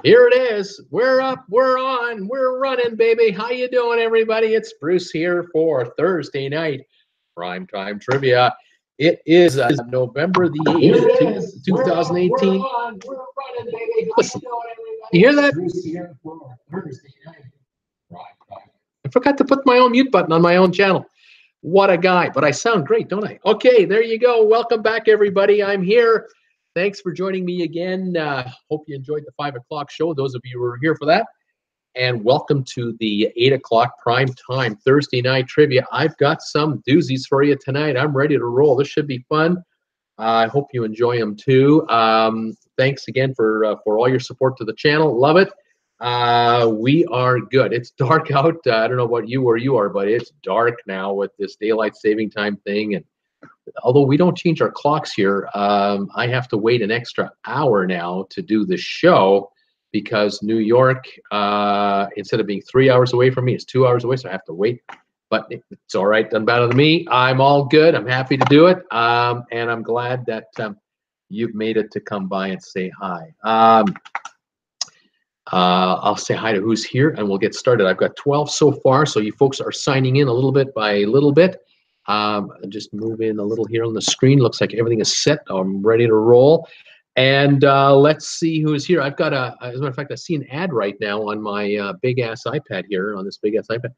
Here it is. We're up. We're on. We're running, baby. How you doing, everybody? It's Bruce here for Thursday night primetime trivia. It is November the 8th, 2018. We're on. We're running, baby. Listen, you hear that? Bruce here for Thursday night primetime. I forgot to put my own mute button on my own channel. What a guy. But I sound great, don't I? Okay, there you go. Welcome back, everybody. I'm here. Thanks for joining me again. Hope you enjoyed the 5 o'clock show, those of you who are here for that. And welcome to the 8 o'clock prime time Thursday night trivia. I've got some doozies for you tonight. I'm ready to roll. This should be fun. I hope you enjoy them too. Thanks again for all your support to the channel. Love it. We are good. It's dark out. I don't know about you where you are, but it's dark now with this daylight saving time thing. And although we don't change our clocks here, I have to wait an extra hour now to do the show because New York, instead of being 3 hours away from me, it's 2 hours away, so I have to wait. But it's all right, doesn't matter to me. I'm all good. I'm happy to do it, and I'm glad that you've made it to come by and say hi. I'll say hi to who's here, and we'll get started. I've got 12 so far, so you folks are signing in a little bit by little bit. Just move in a little here on the screen. Looks like everything is set. I'm ready to roll. And let's see who's here. I've got as a matter of fact, I see an ad right now on my big-ass iPad here, on this big-ass iPad.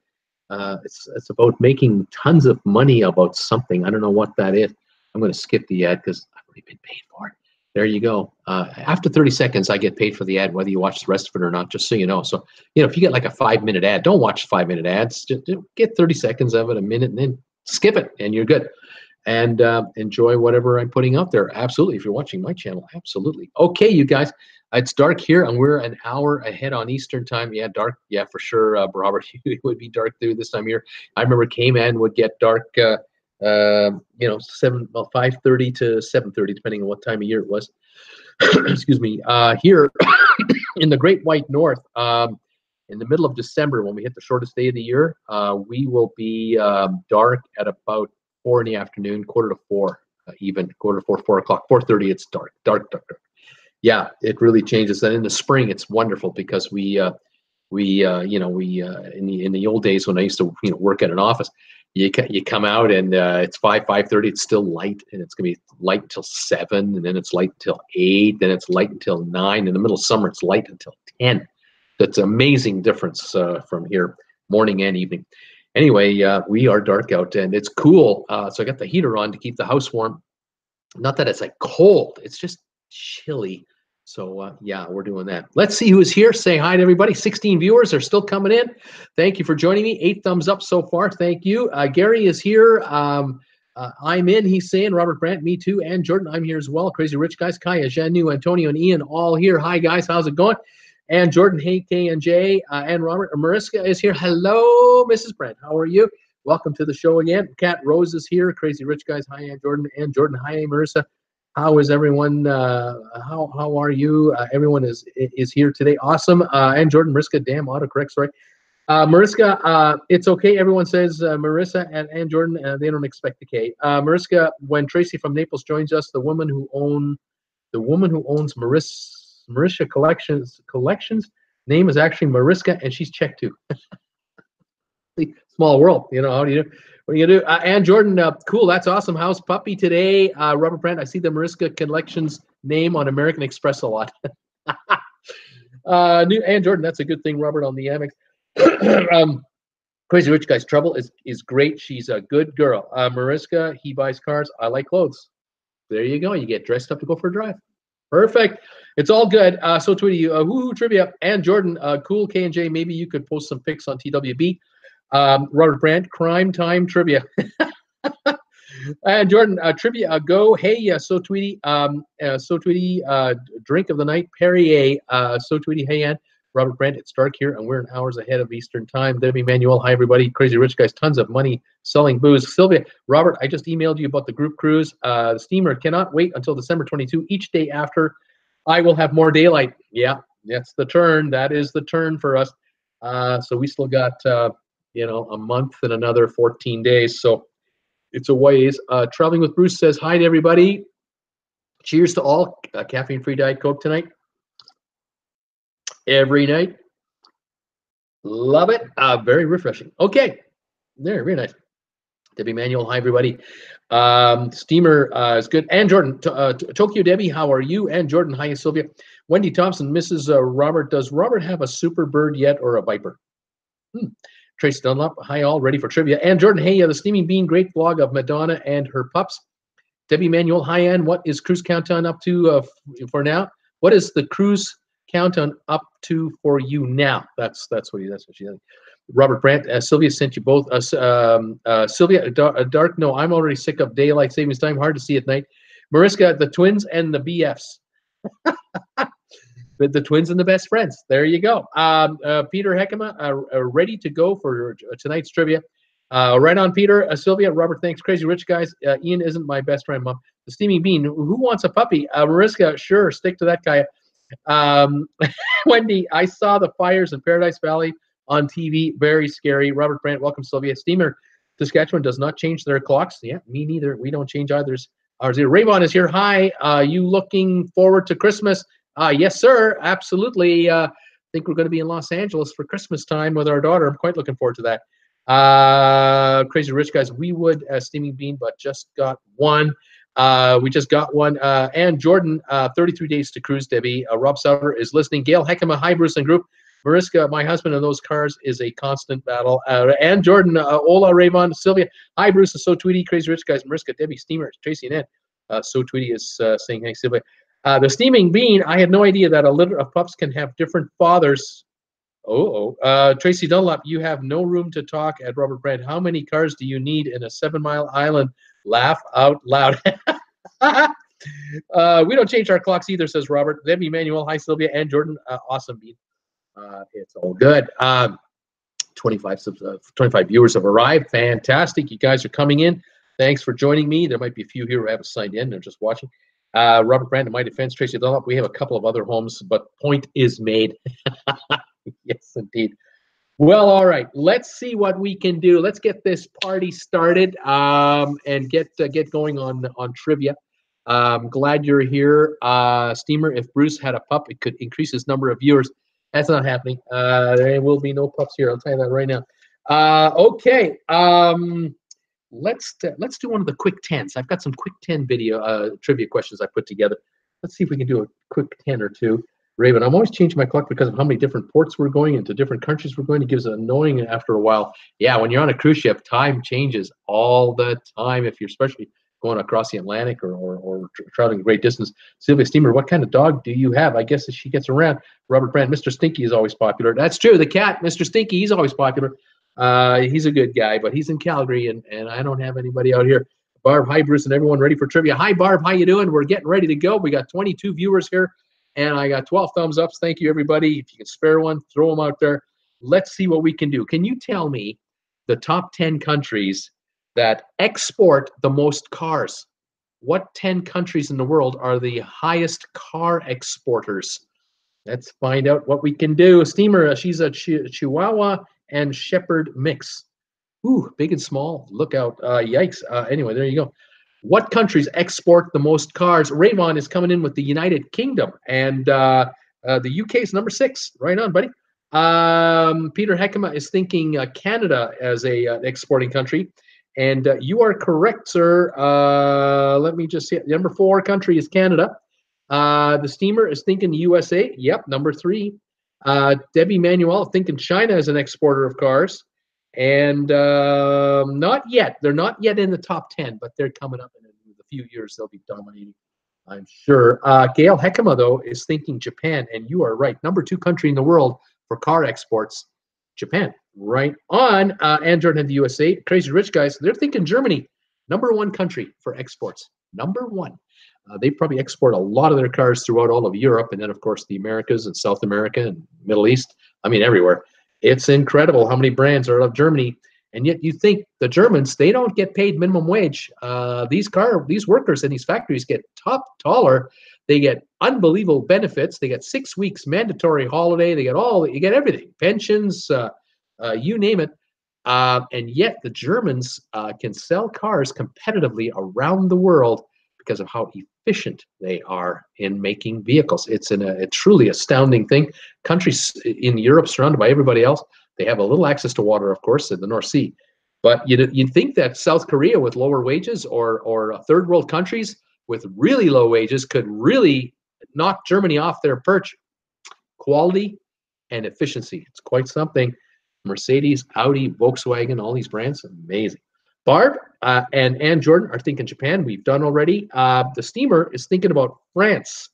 It's about making tons of money about something. I don't know what that is. I'm going to skip the ad because I've already been paid for it. There you go. After 30 seconds, I get paid for the ad, whether you watch the rest of it or not, just so you know. So, if you get like a 5-minute ad, don't watch 5-minute ads. Just get 30 seconds of it, a minute, and then skip it, and you're good. And enjoy whatever I'm putting out there. Absolutely. If you're watching my channel, absolutely. Okay, you guys. It's dark here, and we're an hour ahead on Eastern time. Yeah, dark. Yeah, for sure, Robert. It would be dark through this time of year. I remember Cayman would get dark, 5:30 to 7:30, depending on what time of year it was. Excuse me. Here in the Great White North, in the middle of December, when we hit the shortest day of the year, we will be dark at about 4 in the afternoon, quarter to 4, even quarter to 4, 4 o'clock, 4:30. It's dark. Yeah, it really changes. And in the spring, it's wonderful because we in the old days when I used to work at an office, you come out and it's 5:30. It's still light, and it's gonna be light until 7, and then it's light until 8, then it's light until 9. In the middle of summer, it's light until 10. That's an amazing difference from here, morning and evening. Anyway, we are dark out, and it's cool. So I got the heater on to keep the house warm. Not that it's like cold; it's just chilly. So yeah, we're doing that. Let's see who is here. Say hi to everybody. 16 viewers are still coming in. Thank you for joining me. 8 thumbs up so far. Thank you. Gary is here. I'm in. He's saying Robert Brandt, me too, and Jordan. I'm here as well. Crazy Rich guys. Kaya, Janu, Antonio, and Ian all here. Hi guys, how's it going? And Jordan, hey, K and J, and Robert. Mariska is here. Hello, Mrs. Brent. How are you? Welcome to the show again. Kat Rose is here. Crazy Rich guys. Hi, and Jordan. And Jordan. Hi, Marissa. How is everyone? How are you? Everyone is here today. Awesome. And Jordan, Mariska, damn, autocorrect, sorry. Mariska, it's okay. Everyone says Marissa and Jordan, they don't expect the K. Mariska, when Tracy from Naples joins us, the woman who owns Marisha Collections name is actually Mariska, and she's Czech too. Small world, how do you do? What are you gonna do? And Jordan, cool, that's awesome. How's puppy today? Robert Brandt, I see the Mariska Collections name on American Express a lot. And Jordan, that's a good thing, Robert, on the Amex. Crazy Rich Guy's Trouble is great. She's a good girl. Mariska, he buys cars. I like clothes. There you go. You get dressed up to go for a drive. Perfect. It's all good. So Tweety, woohoo trivia. And Jordan, cool, K and J, maybe you could post some pics on TWB. Robert Brandt, crime time trivia. And Jordan, trivia, go. Hey, So Tweety, drink of the night, Perrier. So Tweety, hey, and Robert Brandt, it's dark here, and we're an hours ahead of Eastern time. Debbie Manuel, hi, everybody. Crazy Rich guys, tons of money selling booze. Sylvia, Robert, I just emailed you about the group cruise. The steamer cannot wait until December 22. Each day after, I will have more daylight. Yeah, that's the turn. That is the turn for us. So we still got, a month and another 14 days. So it's a ways. Traveling with Bruce says hi to everybody. Cheers to all. Caffeine-free Diet Coke tonight. every night. Love it. Very refreshing. Okay. There, very nice. Debbie Manuel, hi everybody. Steamer is good. And Jordan, Tokyo Debbie, how are you? And Jordan, hi Sylvia. Wendy Thompson, Mrs. Robert, does Robert have a super bird yet or a viper? Tracy Dunlop, hi all, ready for trivia. And Jordan, hey, the Steaming Bean, great blog of Madonna and her pups. Debbie Manuel, hi Ann, what is Cruise Countdown up to for now? What is the Cruise Countdown up to for you now? That's what she said. Robert Brandt, Sylvia sent you both. Sylvia, Dark, no, I'm already sick of daylight savings time. Hard to see at night. Mariska, the twins and the BFs. the twins and the best friends. There you go. Peter Heckema, ready to go for tonight's trivia. Right on, Peter. Sylvia, Robert, thanks. Crazy Rich guys. Ian isn't my best friend, Mom. The Steaming Bean, who wants a puppy? Mariska, sure, stick to that guy. Wendy, I saw the fires in Paradise Valley on TV. Very scary. Robert Brandt, welcome, Sylvia. Steamer, Saskatchewan does not change their clocks. Yeah, me neither. We don't change ours. Rayvon is here. Hi. You looking forward to Christmas? Yes, sir. Absolutely. I think we're going to be in Los Angeles for Christmas time with our daughter. I'm quite looking forward to that. Crazy Rich guys, we would Steaming Bean, but just got one. We just got one. And Jordan, 33 days to cruise, Debbie. Rob Sauter is listening. Gail Heckema, hi, Bruce and group. Mariska, my husband and those cars is a constant battle. And Jordan, Ola, Raymond, Sylvia. Hi, Bruce, So Tweety, Crazy Rich guys, Mariska, Debbie, Steamer, Tracy, and Ed. So Tweety is saying, hey, Sylvia. The Steaming Bean, I had no idea that a litter of pups can have different fathers. Tracy Dunlop, you have no room to talk at Robert Brandt. How many cars do you need in a 7-mile island? Laugh out loud. We don't change our clocks either, says Robert. Debbie Manuel, hi, Sylvia, and Jordan. Awesome, Bean. It's all good. 25 viewers have arrived. Fantastic. You guys are coming in. Thanks for joining me. There might be a few here who haven't signed in. They're just watching. Robert Brandt, in my defense, Tracy Dunlop. We have a couple of other homes, but point is made. Yes, indeed. Well, all right. Let's see what we can do. Let's get this party started and get going on trivia. Glad you're here, Steamer. If Bruce had a pup, it could increase his number of viewers. That's not happening. There will be no pups here. I'll tell you that right now. Okay. Let's do one of the quick 10s. I've got some quick 10 video trivia questions I put together. Let's see if we can do a quick 10 or two. Raven, I'm always changing my clock because of how many different ports we're going into, different countries we're going. It gives it annoying after a while. Yeah, when you're on a cruise ship, time changes all the time. If you're especially going across the Atlantic or traveling a great distance. Sylvia Steamer, what kind of dog do you have? I guess as she gets around. Robert Brandt, Mr. Stinky is always popular. That's true. The cat, Mr. Stinky, he's always popular. He's a good guy, but he's in Calgary, and I don't have anybody out here. Barb, hi, Bruce, and everyone ready for trivia. Hi, Barb, how you doing? We're getting ready to go. We got 22 viewers here, and I got 12 thumbs ups. Thank you, everybody. If you can spare one, throw them out there. Let's see what we can do. Can you tell me the top 10 countries that export the most cars? What 10 countries in the world are the highest car exporters? Let's find out what we can do. Steamer, she's a Chihuahua and Shepherd mix. Ooh, big and small. Look out. Yikes. Anyway, there you go. What countries export the most cars? Raymond is coming in with the United Kingdom, and the UK is number 6. Right on, buddy. Peter Heckema is thinking Canada as a exporting country, and you are correct, sir. Let me just see. Number 4 country is Canada. The Steamer is thinking USA. Yep, number 3. Debbie Manuel thinking China is an exporter of cars. And not yet. They're not yet in the top 10, but they're coming up in a few years. They'll be dominating, I'm sure. Gail Heckema, though, is thinking Japan, and you are right. Number 2 country in the world for car exports, Japan. Right on. Andrew and the USA. Crazy Rich guys, they're thinking Germany. Number 1 country for exports. Number 1. They probably export a lot of their cars throughout all of Europe, and then, of course, the Americas and South America and Middle East. I mean, everywhere. It's incredible how many brands are out of Germany, and yet you think the Germans, they don't get paid minimum wage. These workers in these factories get taller. They get unbelievable benefits. They get 6 weeks mandatory holiday. You get everything, pensions, you name it. And yet the Germans can sell cars competitively around the world because of how efficient they are in making vehicles. It's a truly astounding thing. Countries in Europe surrounded by everybody else, they have a little access to water, of course, in the North Sea. But you'd think that South Korea with lower wages or third world countries with really low wages could really knock Germany off their perch. Quality and efficiency. It's quite something. Mercedes, Audi, Volkswagen, all these brands, amazing. Barb and Ann Jordan are thinking Japan. We've done already. The steamer is thinking about France.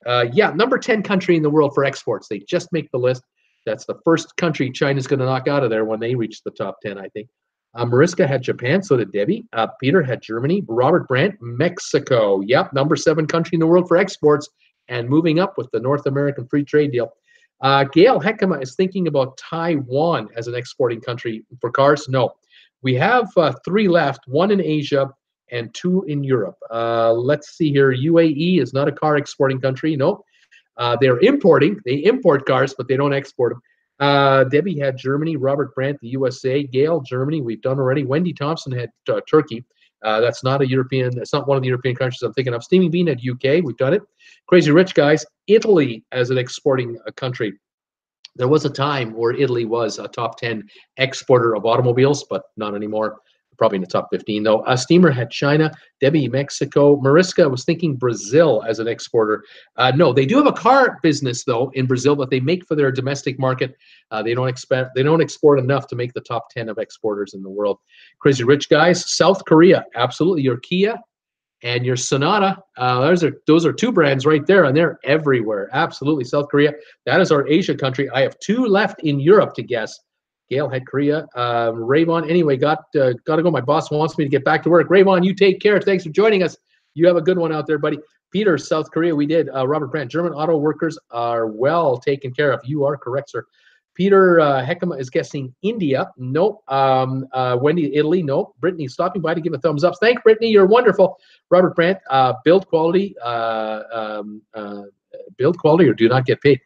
Yeah, number 10 country in the world for exports. They just make the list. That's the first country China's going to knock out of there when they reach the top 10, I think. Mariska had Japan, so did Debbie. Peter had Germany. Robert Brandt, Mexico. Yep, number 7 country in the world for exports and moving up with the North American Free Trade Deal. Gail Heckema is thinking about Taiwan as an exporting country for cars. No, we have 3 left, 1 in Asia and 2 in Europe. Let's see here. UAE is not a car exporting country. No, they're importing. They import cars, but they don't export them. Debbie had Germany. Robert Brandt, the USA. Gail, Germany. We've done already. Wendy Thompson had Turkey. That's not a European. That's not one of the European countries I'm thinking of. Steaming Bean had UK. We've done it. Crazy Rich Guys. Italy as an exporting country. There was a time where Italy was a top 10 exporter of automobiles, but not anymore. Probably in the top 15, though. Steamer had China. Debbie, Mexico. Mariska was thinking Brazil as an exporter. No, they do have a car business, though, in Brazil, but they make for their domestic market. They don't export enough to make the top 10 of exporters in the world. Crazy Rich Guys. South Korea, absolutely. Your Kia and your Sonata. Those are 2 brands right there, and they're everywhere. Absolutely. South Korea. That is our Asia country. I have 2 left in Europe to guess. Gail had Korea. Rayvon, anyway, got to go. My boss wants me to get back to work. Rayvon, you take care. Thanks for joining us. You have a good one out there, buddy. Peter, South Korea, we did. Robert Brandt, German auto workers are well taken care of. You are correct, sir. Peter Heckema is guessing India. Nope. Wendy, Italy. Nope. Brittany, stopping by to give a thumbs up. Thank Brittany. You're wonderful. Robert Brandt, build quality. Build quality or do not get paid.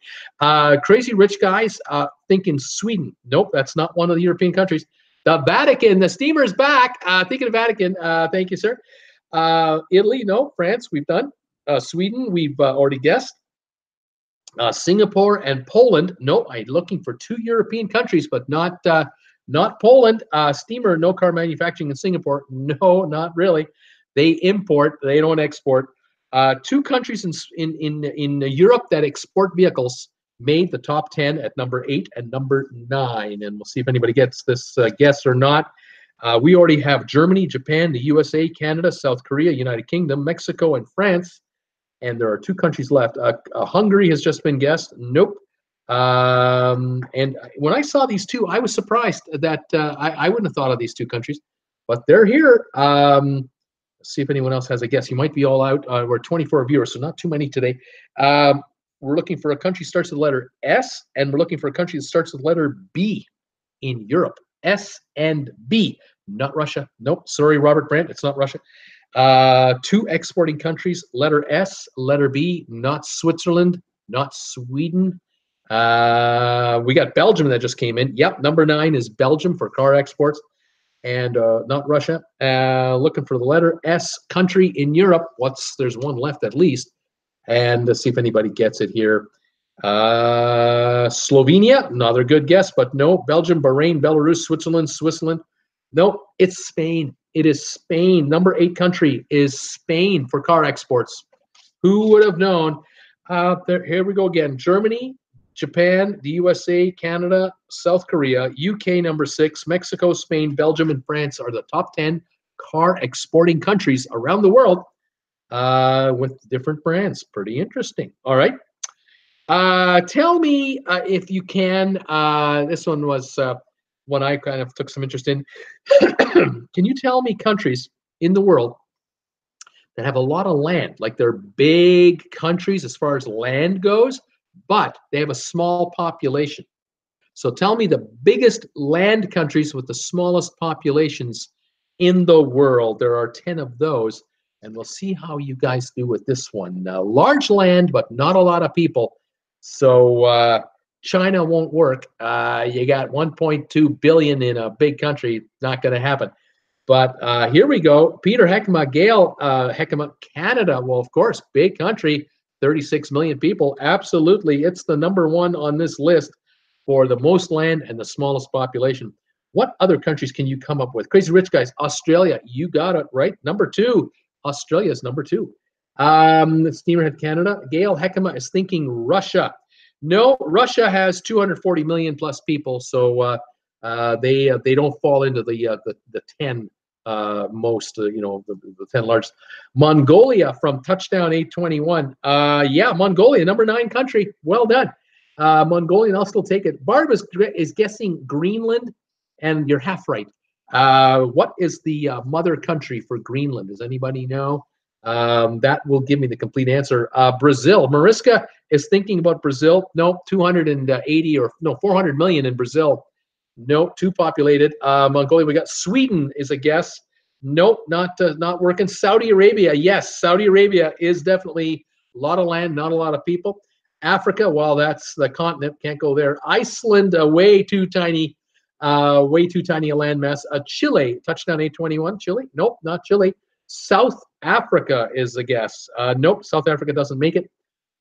Crazy Rich Guys thinking Sweden. Nope, that's not one of the European countries. The Vatican, the steamer's back. Thinking of Vatican. Thank you, sir. Italy, no. France, we've done. Sweden, we've already guessed. Singapore and Poland. No, I'm looking for 2 European countries, but not Poland. Steamer, no car manufacturing in Singapore. No, not really. They import. They don't export. 2 countries in Europe that export vehicles made the top 10 at number 8 and number 9. And we'll see if anybody gets this guess or not. We already have Germany, Japan, the USA, Canada, South Korea, United Kingdom, Mexico, and France. And there are 2 countries left. Hungary has just been guessed. Nope. And when I saw these 2, I was surprised that I wouldn't have thought of these 2 countries. But they're here. See if anyone else has a guess. You might be all out. We're 24 viewers, so not too many today. We're looking for a country that starts with the letter S, and we're looking for a country that starts with the letter B in Europe. S and B. Not Russia. Nope. Sorry, Robert Brandt. It's not Russia. 2 exporting countries, letter S, letter B. Not Switzerland. Not Sweden. We got Belgium that just came in. Yep, number 9 is Belgium for car exports. And not Russia. Looking for the letter S country in Europe. There's 1 left at least. And let's see if anybody gets it here. Slovenia, another good guess, but no. Belgium, Bahrain, Belarus, Switzerland. No, it's Spain. It is Spain. Number 8 country is Spain for car exports. Who would have known? Here we go again. Germany, Japan, the USA, Canada, South Korea, UK number 6, Mexico, Spain, Belgium, and France are the top 10 car exporting countries around the world with different brands. Pretty interesting. All right. Tell me if you can. This one was one I kind of took some interest in. Can you tell me countries in the world that have a lot of land, like they're big countries as far as land goes, but they have a small population? So tell me the biggest land countries with the smallest populations in the world. There are 10 of those, and we'll see how you guys do with this one. Large land, but not a lot of people. So China won't work. You got 1.2 billion in a big country. Not going to happen. But here we go. Peter Heckema, Gail Heckema, Canada. Well, of course, big country, 36 million people. Absolutely. It's the number one on this list for the most land and the smallest population. What other countries can you come up with? Crazy Rich Guys, Australia. You got it right. Number two. Australia is number two. Steamerhead Canada. Gail Heckema is thinking Russia. No, Russia has 240 million plus people, so they don't fall into the 10 most, the 10 largest. Mongolia from Touchdown 821. Yeah, Mongolia, number 9 country. Well done. Mongolian, I'll still take it. Barb is guessing Greenland, and you're half right. What is the mother country for Greenland? Does anybody know? That will give me the complete answer. Brazil. Mariska is thinking about Brazil. No, 280 or no, 400 million in Brazil. No, too populated. Mongolia. We got Sweden is a guess. Nope, not working. Saudi Arabia. Yes, Saudi Arabia is definitely a lot of land, not a lot of people. Africa. Well, that's the continent. Can't go there. Iceland. Way too tiny. Way too tiny a landmass. Chile. Touchdown 821. Chile. Nope, not Chile. South Africa is a guess. Nope, South Africa doesn't make it.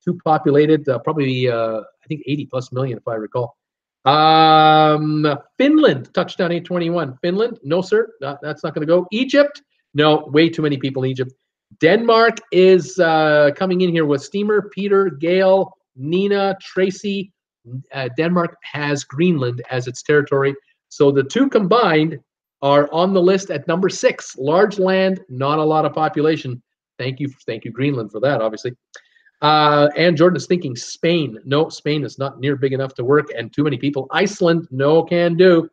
Too populated, probably I think 80 plus million if I recall. Finland, touchdown 821. Finland, no sir, that's not going to go. Egypt, no, way too many people in Egypt. Denmark is coming in here with Steamer, Peter, Gail, Nina, Tracy. Denmark has Greenland as its territory. So the two combined are on the list at number 6. Large land, not a lot of population. Thank you, Greenland, for that, obviously. And Jordan is thinking Spain. No, Spain is not near big enough to work, and too many people. Iceland, no, can do.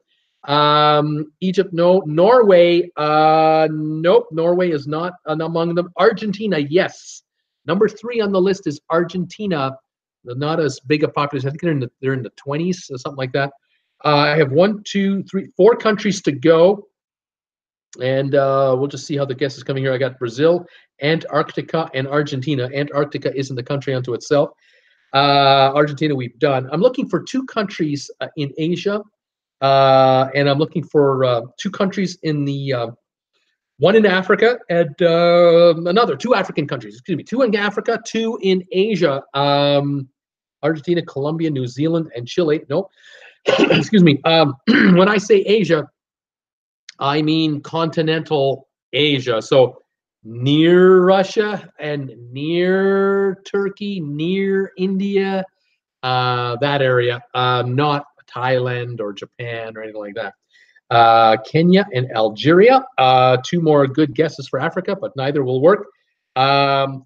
Egypt, no. Norway, nope. Norway is not among them. Argentina, yes. Number 3 on the list is Argentina. Not as big a population. I think they're in the 20s or something like that. I have 1, 2, 3, 4 countries to go, and we'll just see how the guess is coming here. I got Brazil, Antarctica, and Argentina. Antarctica isn't the country unto itself. Argentina we've done. I'm looking for 2 countries in Asia, and I'm looking for 2 countries in the one in Africa and 2 African countries. Excuse me, 2 in Africa, 2 in Asia. Argentina, Colombia, New Zealand, and Chile. Nope. Excuse me. When I say Asia, I mean continental Asia. So near Russia and near Turkey, near India, that area, not Thailand or Japan or anything like that. Kenya and Algeria. 2 more good guesses for Africa, but neither will work.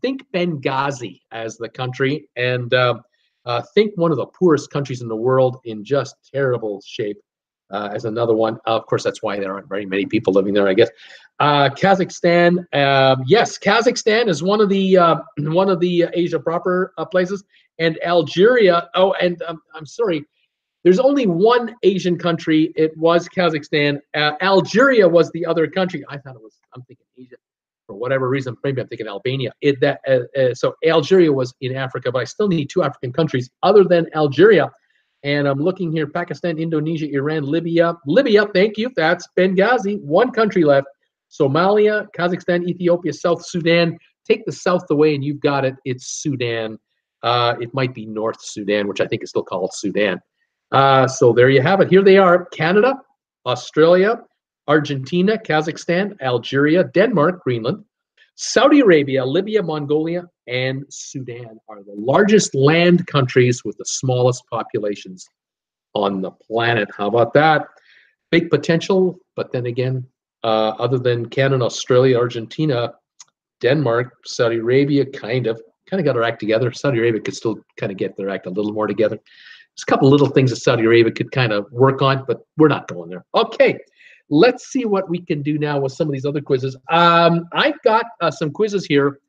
Think Benghazi as the country, and think one of the poorest countries in the world in just terrible shape as another one. Of course, that's why there aren't very many people living there, I guess. Kazakhstan, yes, Kazakhstan is one of the Asia proper places, and Algeria. Oh, and I'm sorry, there's only one Asian country. It was Kazakhstan. Algeria was the other country. I thought it was. I'm thinking Asia. For whatever reason, maybe I'm thinking Albania. So Algeria was in Africa, but I still need 2 African countries other than Algeria. And I'm looking here: Pakistan, Indonesia, Iran, Libya. Libya, thank you. That's Benghazi. 1 country left: Somalia, Kazakhstan, Ethiopia, South Sudan. Take the South away, and you've got it. It's Sudan. It might be North Sudan, which I think is still called Sudan. So there you have it. Here they are: Canada, Australia, Argentina, Kazakhstan, Algeria, Denmark, Greenland, Saudi Arabia, Libya, Mongolia, and Sudan are the largest land countries with the smallest populations on the planet. How about that? Big potential, but then again, other than Canada, Australia, Argentina, Denmark, Saudi Arabia, kind of got their act together. Saudi Arabia could still kind of get their act a little more together. There's a couple little things that Saudi Arabia could kind of work on, but we're not going there. Okay. Let's see what we can do now with some of these other quizzes. I've got some quizzes here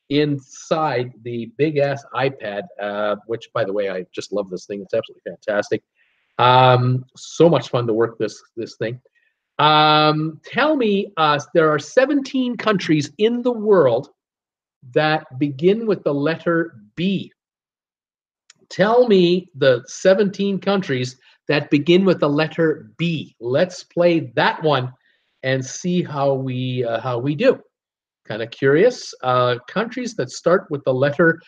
inside the big-ass iPad, which, by the way, I just love this thing. It's absolutely fantastic. So much fun to work this thing. Tell me, there are 17 countries in the world that begin with the letter B. Tell me the 17 countries that begin with the letter B. Let's play that one. and see how we do. Kind of curious. Countries that start with the letter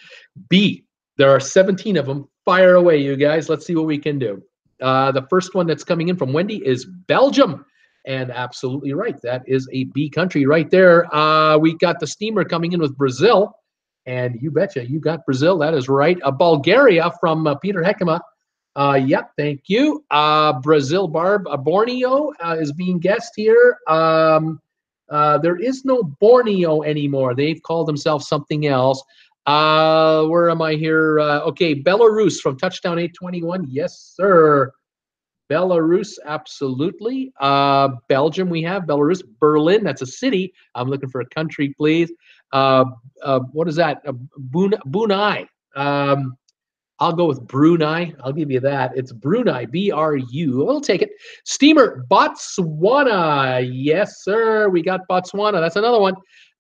B. There are 17 of them. Fire away, you guys. Let's see what we can do. The first one that's coming in from Wendy is Belgium. And absolutely right. That is a B country right there. We got the steamer coming in with Brazil. And you betcha, you got Brazil. That is right. Bulgaria from Peter Heckema. Yep, thank you. Brazil, Barb. Borneo is being guessed here. There is no Borneo anymore. They've called themselves something else. Where am I here? Okay, Belarus from Touchdown 821. Yes, sir. Belarus, absolutely. Belgium, we have Belarus. Berlin, that's a city. I'm looking for a country, please. What is that? Brunei. I'll go with Brunei. I'll give you that. It's Brunei, B-R-U. We'll take it. Steamer, Botswana. Yes, sir. We got Botswana. That's another one.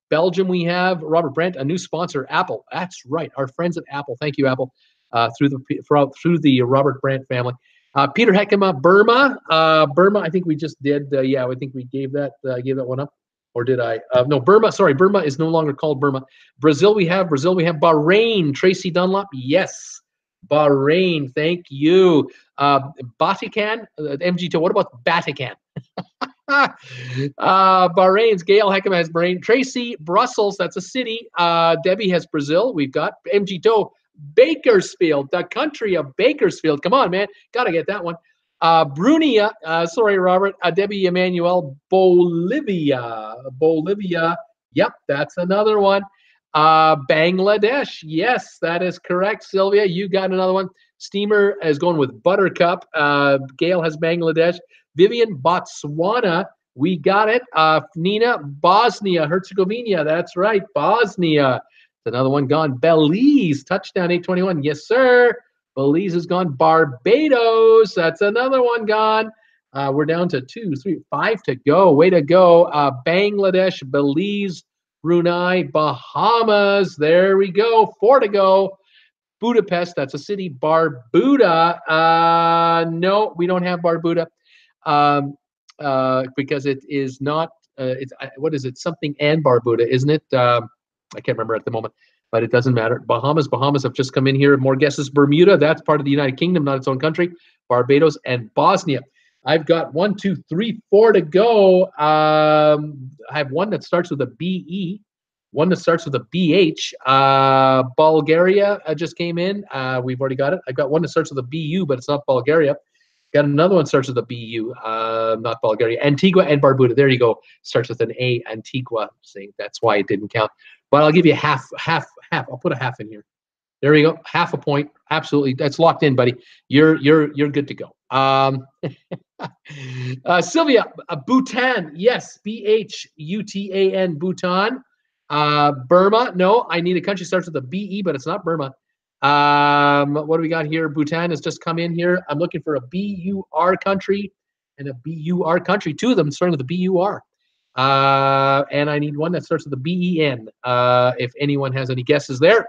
Belgium, we have Robert Brandt, a new sponsor, Apple. That's right. Our friends at Apple. Thank you, Apple, through the Robert Brandt family. Peter Heckema, Burma. Burma, I think we just did. Yeah, I think we gave that one up. Or did I? No, Burma. Sorry, Burma is no longer called Burma. Brazil, we have Bahrain. Tracy Dunlop. Yes. Bahrain, thank you. Vatican, MG2. What about Vatican? Bahrain's Gail Heckema has Bahrain. Tracy, Brussels, that's a city. Debbie has Brazil. We've got MG2. Bakersfield, the country of Bakersfield. Come on, man. Got to get that one. Brunia, sorry, Robert. Debbie Emmanuel, Bolivia. Yep, that's another one. Bangladesh. Yes, that is correct. Sylvia, you got another one. Steamer is going with Buttercup. Gail has Bangladesh. Vivian, Botswana. We got it. Nina, Bosnia, Herzegovina. That's right, Bosnia. It's another one gone. Belize, Touchdown 821. Yes, sir. Belize is gone. Barbados. That's another one gone. We're down to 2, 3, 5 to go. Way to go. Bangladesh, Belize, Brunei, Bahamas. There we go. 4 to go. Budapest, that's a city. Barbuda. No, we don't have Barbuda because it is not. What is it? Something and Barbuda, isn't it? I can't remember at the moment, but it doesn't matter. Bahamas have just come in here. More guesses. Bermuda, that's part of the United Kingdom, not its own country. Barbados and Bosnia. I've got 1, 2, 3, 4 to go. I have one that starts with a B-E, one that starts with a B-H. Bulgaria just came in. We've already got it. I've got one that starts with a B-U, but it's not Bulgaria. Got another one starts with a B-U, not Bulgaria. Antigua and Barbuda. There you go. Starts with an A, Antigua. See, that's why it didn't count. But I'll give you half. I'll put a half in here. There we go. Half a point. Absolutely. That's locked in, buddy. You're good to go. Sylvia, Bhutan. Yes, B-H-U-T-A-N, Bhutan. Burma. No, I need a country starts with a B-E, but it's not Burma. What do we got here? Bhutan has just come in here. I'm looking for a B-U-R country and a B-U-R country. 2 of them starting with a B-U-R. And I need one that starts with a B-E-N. If anyone has any guesses there.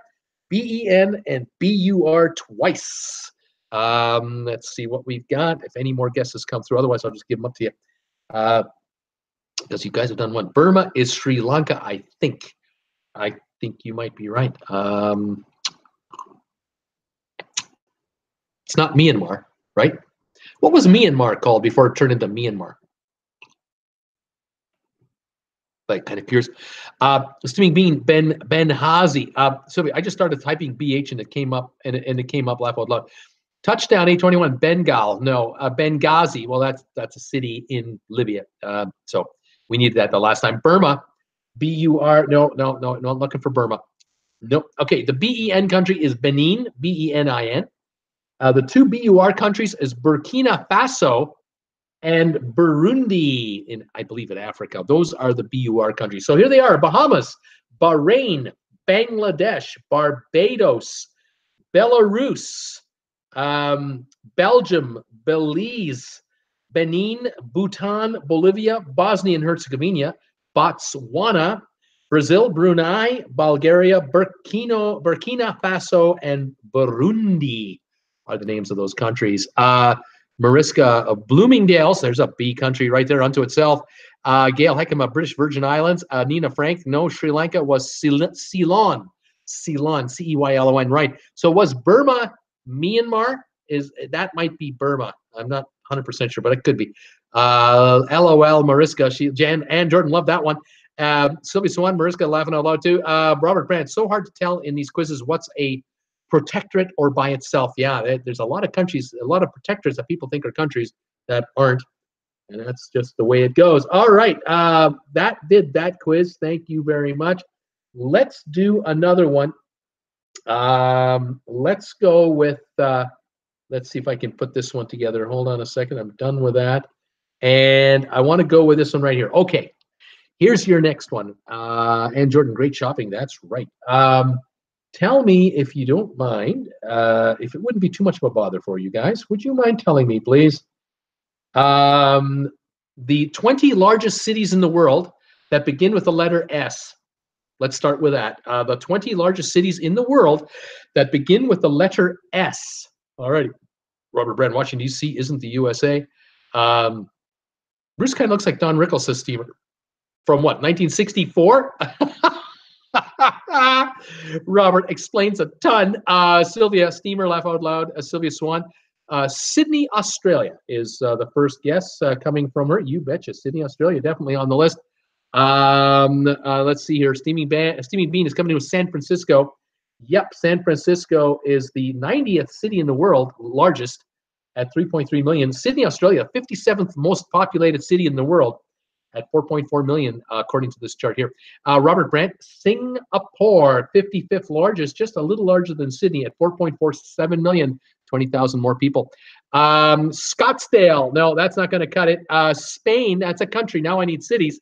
B-E-N and B-U-R twice. Let's see what we've got. If any more guesses come through, otherwise I'll just give them up to you. Because you guys have done one. Burma is Sri Lanka, I think. I think you might be right. It's not Myanmar, right? What was Myanmar called before it turned into Myanmar? Like kind of curious. Steaming Bean, Benghazi. So I just started typing BH and it came up and it came up laugh out loud. Touchdown 821, Bengal. No, Benghazi. Well, that's a city in Libya. So we needed that the last time. Burma, B-U-R. No, I'm looking for Burma. Nope. Okay, the B-E-N country is Benin, B-E-N-I-N. The 2 B-U-R countries is Burkina Faso and Burundi, I believe in Africa. Those are the B-U-R countries. So here they are: Bahamas, Bahrain, Bangladesh, Barbados, Belarus, Belgium, Belize, Benin, Bhutan, Bolivia, Bosnia and Herzegovina, Botswana, Brazil, Brunei, Bulgaria, Burkina Faso, and Burundi are the names of those countries. Mariska of Bloomingdale's. There's a B country right there unto itself. Gail Heckema, British Virgin Islands. Nina Frank, no, Sri Lanka was Ceylon. Ceylon, C-E-Y-L-O-N, right. So was Burma Myanmar? That might be Burma. I'm not 100% sure, but it could be. LOL, Mariska. Jan and Jordan love that one. Sylvia Swan, Mariska laughing out loud too. Robert Brandt, so hard to tell in these quizzes what's a protectorate or by itself. Yeah, there's a lot of countries, a lot of protectorates that people think are countries that aren't. And that's just the way it goes. All right, that did that quiz. Thank you very much. Let's do another one. Let's go with, let's see if I can put this one together. Hold on a second. I'm done with that. And I want to go with this one right here. Okay, here's your next one. And Jordan, great shopping. That's right. Tell me, if you don't mind, if it wouldn't be too much of a bother for you guys, would you mind telling me, please, the 20 largest cities in the world that begin with the letter S? Let's start with that. The 20 largest cities in the world that begin with the letter S. All right. Robert Brand, Washington, D.C. isn't the USA. Bruce kind of looks like Don Rickles, says Steven. From what, 1964? Robert explains a ton. Sylvia Steamer, laugh out loud. Sylvia Swan. Sydney, Australia is the first guess coming from her. You betcha. Sydney, Australia, definitely on the list. Let's see here. Steaming Bean is coming in with San Francisco. Yep, San Francisco is the 90th city in the world, largest at 3.3 million. Sydney, Australia, 57th most populated city in the world at 4.4 million, according to this chart here. Robert Brandt, Singapore, 55th largest, just a little larger than Sydney at 4.47 million, 20,000 more people. Scottsdale, no, that's not going to cut it. Spain, that's a country. Now I need cities.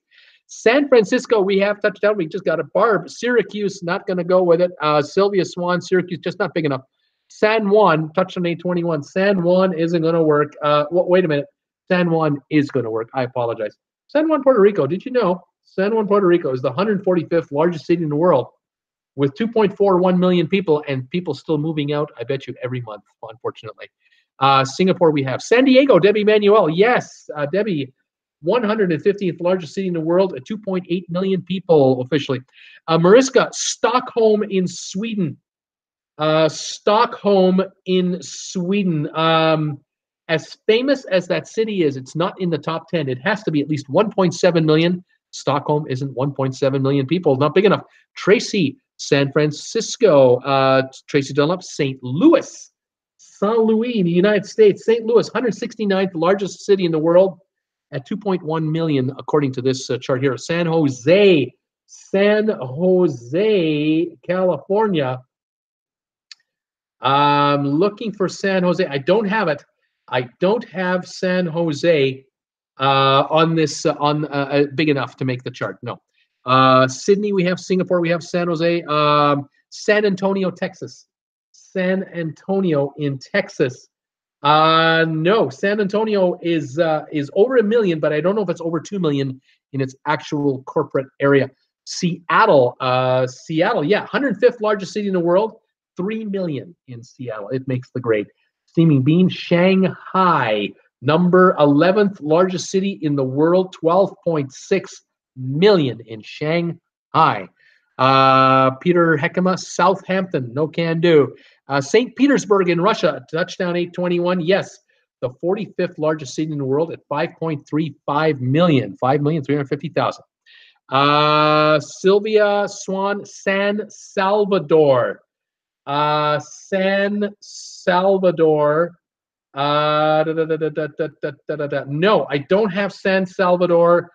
San Francisco, we have touched out. We just got a Barb. Syracuse, not going to go with it. Sylvia Swan, Syracuse, just not big enough. San Juan, touched on 821. San Juan isn't going to work. Wait a minute. San Juan is going to work. I apologize. San Juan, Puerto Rico. Did you know San Juan, Puerto Rico is the 145th largest city in the world with 2.41 million people, and people still moving out, I bet you, every month, unfortunately. Singapore, we have San Diego. Debbie Manuel. Yes, Debbie. 115th largest city in the world at 2.8 million people officially. Mariska, Stockholm in Sweden. Stockholm in Sweden. As famous as that city is, it's not in the top 10. It has to be at least 1.7 million. Stockholm isn't 1.7 million people. Not big enough. Tracy, San Francisco. Tracy Dunlop, St. Louis. St. Louis in the United States. St. Louis, 169th largest city in the world at 2.1 million, according to this chart here. San Jose, California. I'm looking for San Jose. I don't have it. I don't have San Jose on this big enough to make the chart. No. Sydney, we have Singapore, we have San Jose. San Antonio, Texas. San Antonio in Texas. No, San Antonio is over 1 million, but I don't know if it's over 2 million in its actual corporate area. Seattle, yeah, 105th largest city in the world, 3 million in Seattle. It makes the grade. Steaming Bean, Shanghai, number 11th largest city in the world, 12.6 million in Shanghai. Peter Heckema, Southampton, no can do. St. Petersburg in Russia, touchdown 821. Yes, the 45th largest city in the world at 5.35 million, 5,350,000. Sylvia Swan, San Salvador. San Salvador. No, I don't have San Salvador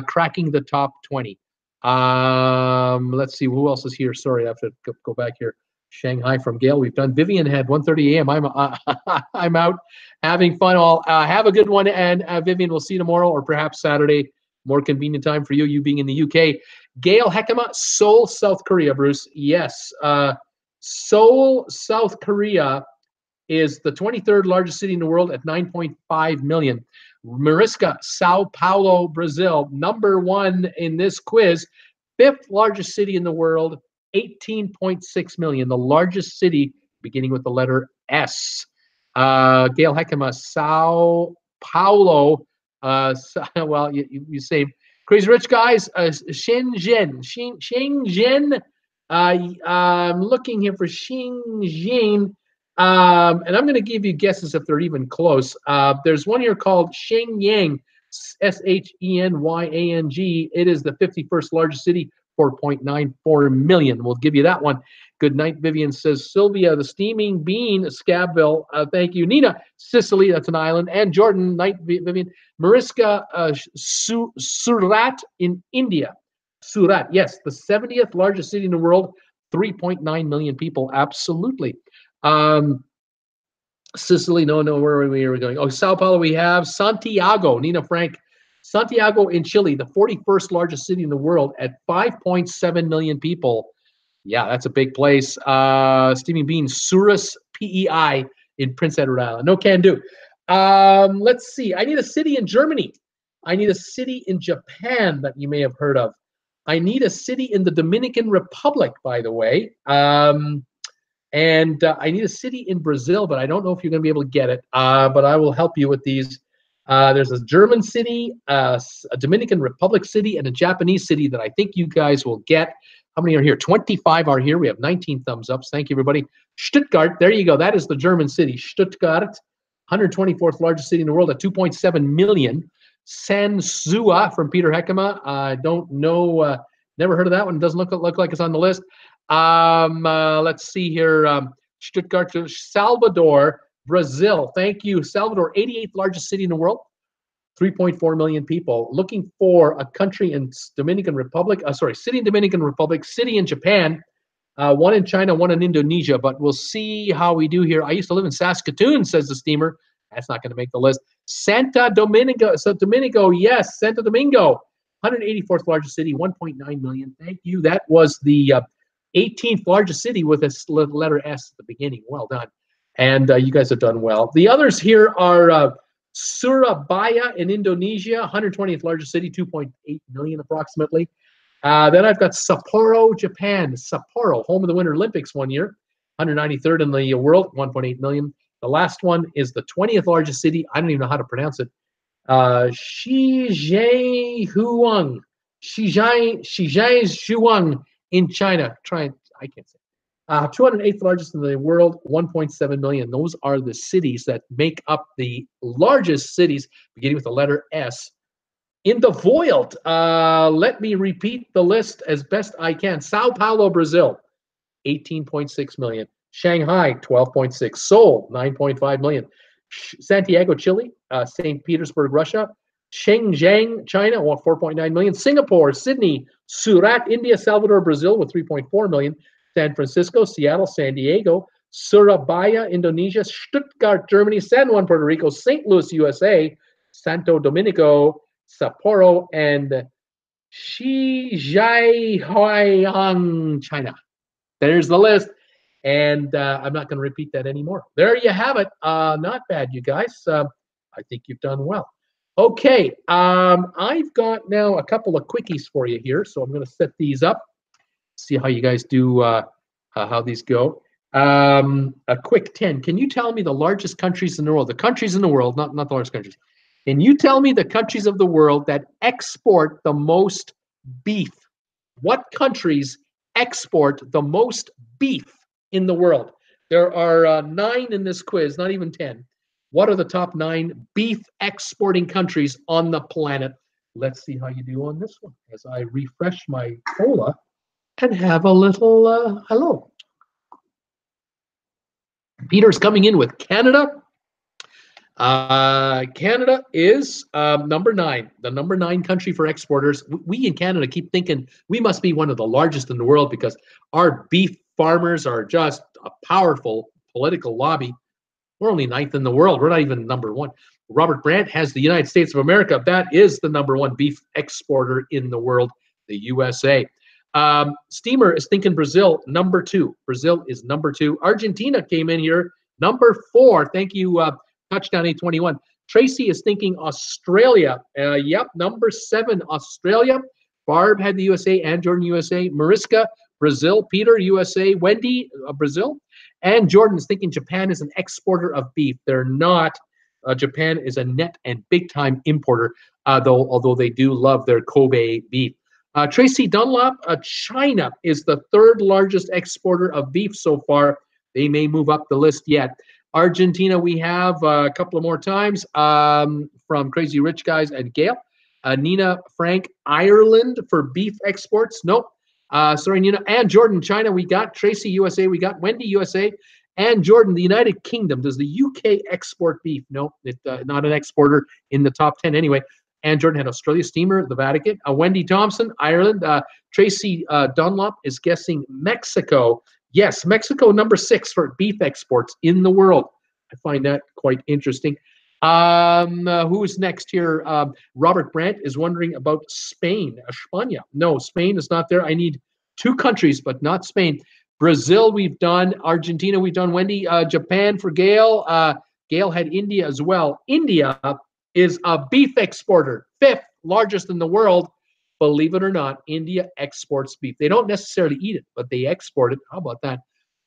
cracking the top 20. Let's see, who else is here? Sorry, I have to go back here. Shanghai from Gail. We've done. Vivian had 1:30 a.m. I'm out having fun. All have a good one, and Vivian, we'll see you tomorrow or perhaps Saturday. More convenient time for you. You being in the UK. Gail Heckema, Seoul, South Korea. Bruce, yes. Seoul, South Korea is the 23rd largest city in the world at 9.5 million. Mariska, Sao Paulo, Brazil, number 1 in this quiz. 5th largest city in the world. 18.6 million, the largest city beginning with the letter S. Gail Heckema, Sao Paulo. Well, you say Crazy Rich Guys. Shenzhen. Shenzhen. I'm looking here for Shenzhen. And I'm going to give you guesses if they're even close. There's one here called Shenyang, Shenyang. It is the 51st largest city, 4.94 million. We'll give you that one. Good night, Vivian says. Sylvia, the Steaming Bean, Scabville. Thank you. Nina, Sicily, that's an island. And Jordan, night, Vivian. Mariska, Surat in India. Surat, yes, the 70th largest city in the world, 3.9 million people. Absolutely. Sicily, no, where are we going? Oh, Sao Paulo, we have Santiago, Nina Frank. Santiago in Chile, the 41st largest city in the world at 5.7 million people. Yeah, that's a big place. Steaming Bean, Suras, PEI in Prince Edward Island. No can do. Let's see. I need a city in Germany. I need a city in Japan that you may have heard of. I need a city in the Dominican Republic, by the way. And I need a city in Brazil, but I don't know if you're going to be able to get it. But I will help you with these. There's a German city, a Dominican Republic city, and a Japanese city that I think you guys will get. How many are here? 25 are here. We have 19 thumbs ups. Thank you, everybody. Stuttgart, there you go. That is the German city. Stuttgart, 124th largest city in the world at 2.7 million. Sansua from Peter Heckema. I don't know. Never heard of that one. Doesn't look like it's on the list. Let's see here. Stuttgart, Salvador, Brazil. Thank you. Salvador, 88th largest city in the world. 3.4 million people. Looking for a country in Dominican Republic. City in Dominican Republic, city in Japan, one in China, one in Indonesia. But we'll see how we do here. I used to live in Saskatoon, says the steamer. That's not going to make the list. Santo Domingo, yes, Santo Domingo, 184th largest city, 1.9 million. Thank you. That was the 18th largest city with a letter S at the beginning. Well done. And you guys have done well. The others here are Surabaya in Indonesia, 120th largest city, 2.8 million approximately. Then I've got Sapporo, Japan. Sapporo, home of the Winter Olympics one year, 193rd in the world, 1.8 million. The last one is the 20th largest city. I don't even know how to pronounce it. Shijiazhuang in China. I can't say. 208th largest in the world, 1.7 million. Those are the cities that make up the largest cities, beginning with the letter S. In the world, let me repeat the list as best I can. Sao Paulo, Brazil, 18.6 million. Shanghai, 12.6. Seoul, 9.5 million. Santiago, Chile. St. Petersburg, Russia. Shenzhen, China, 4.9 million. Singapore, Sydney, Surat, India, Salvador, Brazil, with 3.4 million. San Francisco, Seattle, San Diego, Surabaya, Indonesia, Stuttgart, Germany, San Juan, Puerto Rico, St. Louis, USA, Santo Domingo, Sapporo, and Shijiazhuang, China. There's the list. And I'm not going to repeat that anymore. There you have it. Not bad, you guys. I think you've done well. Okay, I've got now a couple of quickies for you here. So I'm going to set these up. See how you guys do, how these go. A quick 10. Can you tell me the largest countries in the world? The countries in the world, not the largest countries. Can you tell me the countries of the world that export the most beef? What countries export the most beef in the world? There are 9 in this quiz, not even 10. What are the top 9 beef exporting countries on the planet? Let's see how you do on this one as I refresh my cola and have a little hello. Peter's coming in with Canada. Canada is number 9, the number 9 country for exporters. We in Canada keep thinking we must be one of the largest in the world because our beef farmers are just a powerful political lobby. We're only 9th in the world. We're not even number 1. Robert Brandt has the United States of America. That is the number 1 beef exporter in the world, the USA. Steamer is thinking Brazil, number 2. Brazil is number 2. Argentina came in here, number 4. Thank you, Touchdown 821. Tracy is thinking Australia. Yep, number 7, Australia. Barb had the USA and Jordan USA. Mariska Brazil, Peter, USA, Wendy, Brazil, and Jordan's thinking Japan is an exporter of beef. They're not. Japan is a net and big-time importer, although they do love their Kobe beef. Tracy Dunlop, China is the third largest exporter of beef so far. They may move up the list yet. Argentina, we have a couple of more times from Crazy Rich Guys and Gail. Nina Frank, Ireland for beef exports. Nope. Sorry, Nina. And Jordan, China, we got. Tracy, USA, we got. Wendy, USA. And Jordan, the United Kingdom. Does the UK export beef? No, it's not an exporter in the top 10 anyway. And Jordan had Australia, Steamer, the Vatican. Wendy Thompson, Ireland. Tracy Dunlop is guessing Mexico. Yes, Mexico, number 6 for beef exports in the world. I find that quite interesting. Who is next here? Robert Brandt is wondering about Spain. España. No, Spain is not there. I need 2 countries, but not Spain. Brazil, we've done. Argentina, we've done. Wendy. Japan for Gail. Gail had India as well. India is a beef exporter, 5th largest in the world. Believe it or not, India exports beef. They don't necessarily eat it, but they export it. How about that?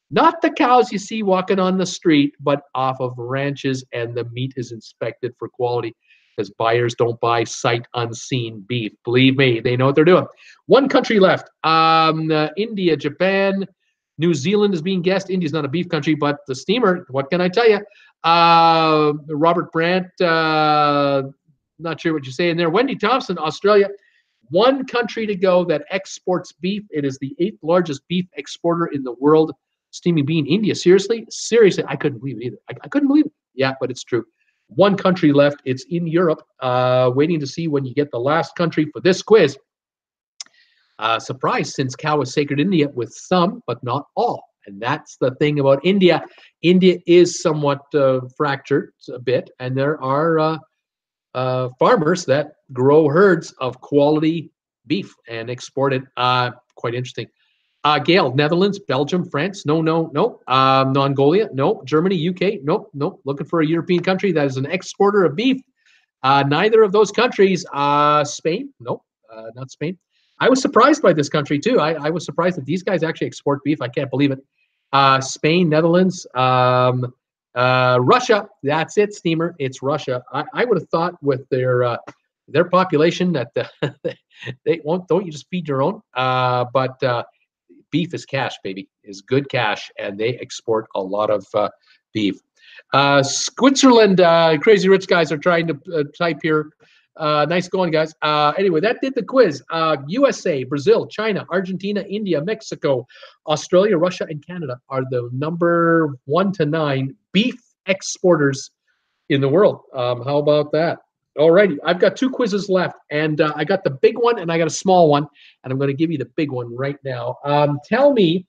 Not the cows you see walking on the street, but off of ranches, and the meat is inspected for quality because buyers don't buy sight unseen beef. Believe me, they know what they're doing. 1 country left. India, Japan, New Zealand is being guessed. India's not a beef country, but the steamer, what can I tell you? Robert Brandt, not sure what you're saying there. Wendy Thompson, Australia. 1 country to go that exports beef. It is the 8th largest beef exporter in the world. Steaming bean, India. Seriously? Seriously, I couldn't believe it either. I couldn't believe it. Yeah, but it's true. 1 country left. It's in Europe. Waiting to see when you get the last country for this quiz. Surprise, since cow is sacred in India with some, but not all. And that's the thing about India. India is somewhat fractured a bit, and there are farmers that grow herds of quality beef and export it. Quite interesting. Gail, Netherlands, Belgium, France. No. Mongolia. No. Germany, UK. Nope. Looking for a European country that is an exporter of beef. Neither of those countries. Spain. Nope. Not Spain. I was surprised by this country too. I was surprised that these guys actually export beef. I can't believe it. Spain, Netherlands, Russia. That's it, steamer. It's Russia. I would have thought with their population that they won't. Don't you just feed your own? But beef is cash, baby. Is good cash, and they export a lot of beef. Switzerland, Crazy Rich Guys are trying to type here. Nice going, guys. Anyway, that did the quiz. USA, Brazil, China, Argentina, India, Mexico, Australia, Russia, and Canada are the number 1 to 9 beef exporters in the world. How about that? Alrighty, I've got 2 quizzes left, and I got the big one and I got a small one, and I'm going to give you the big one right now. Tell me,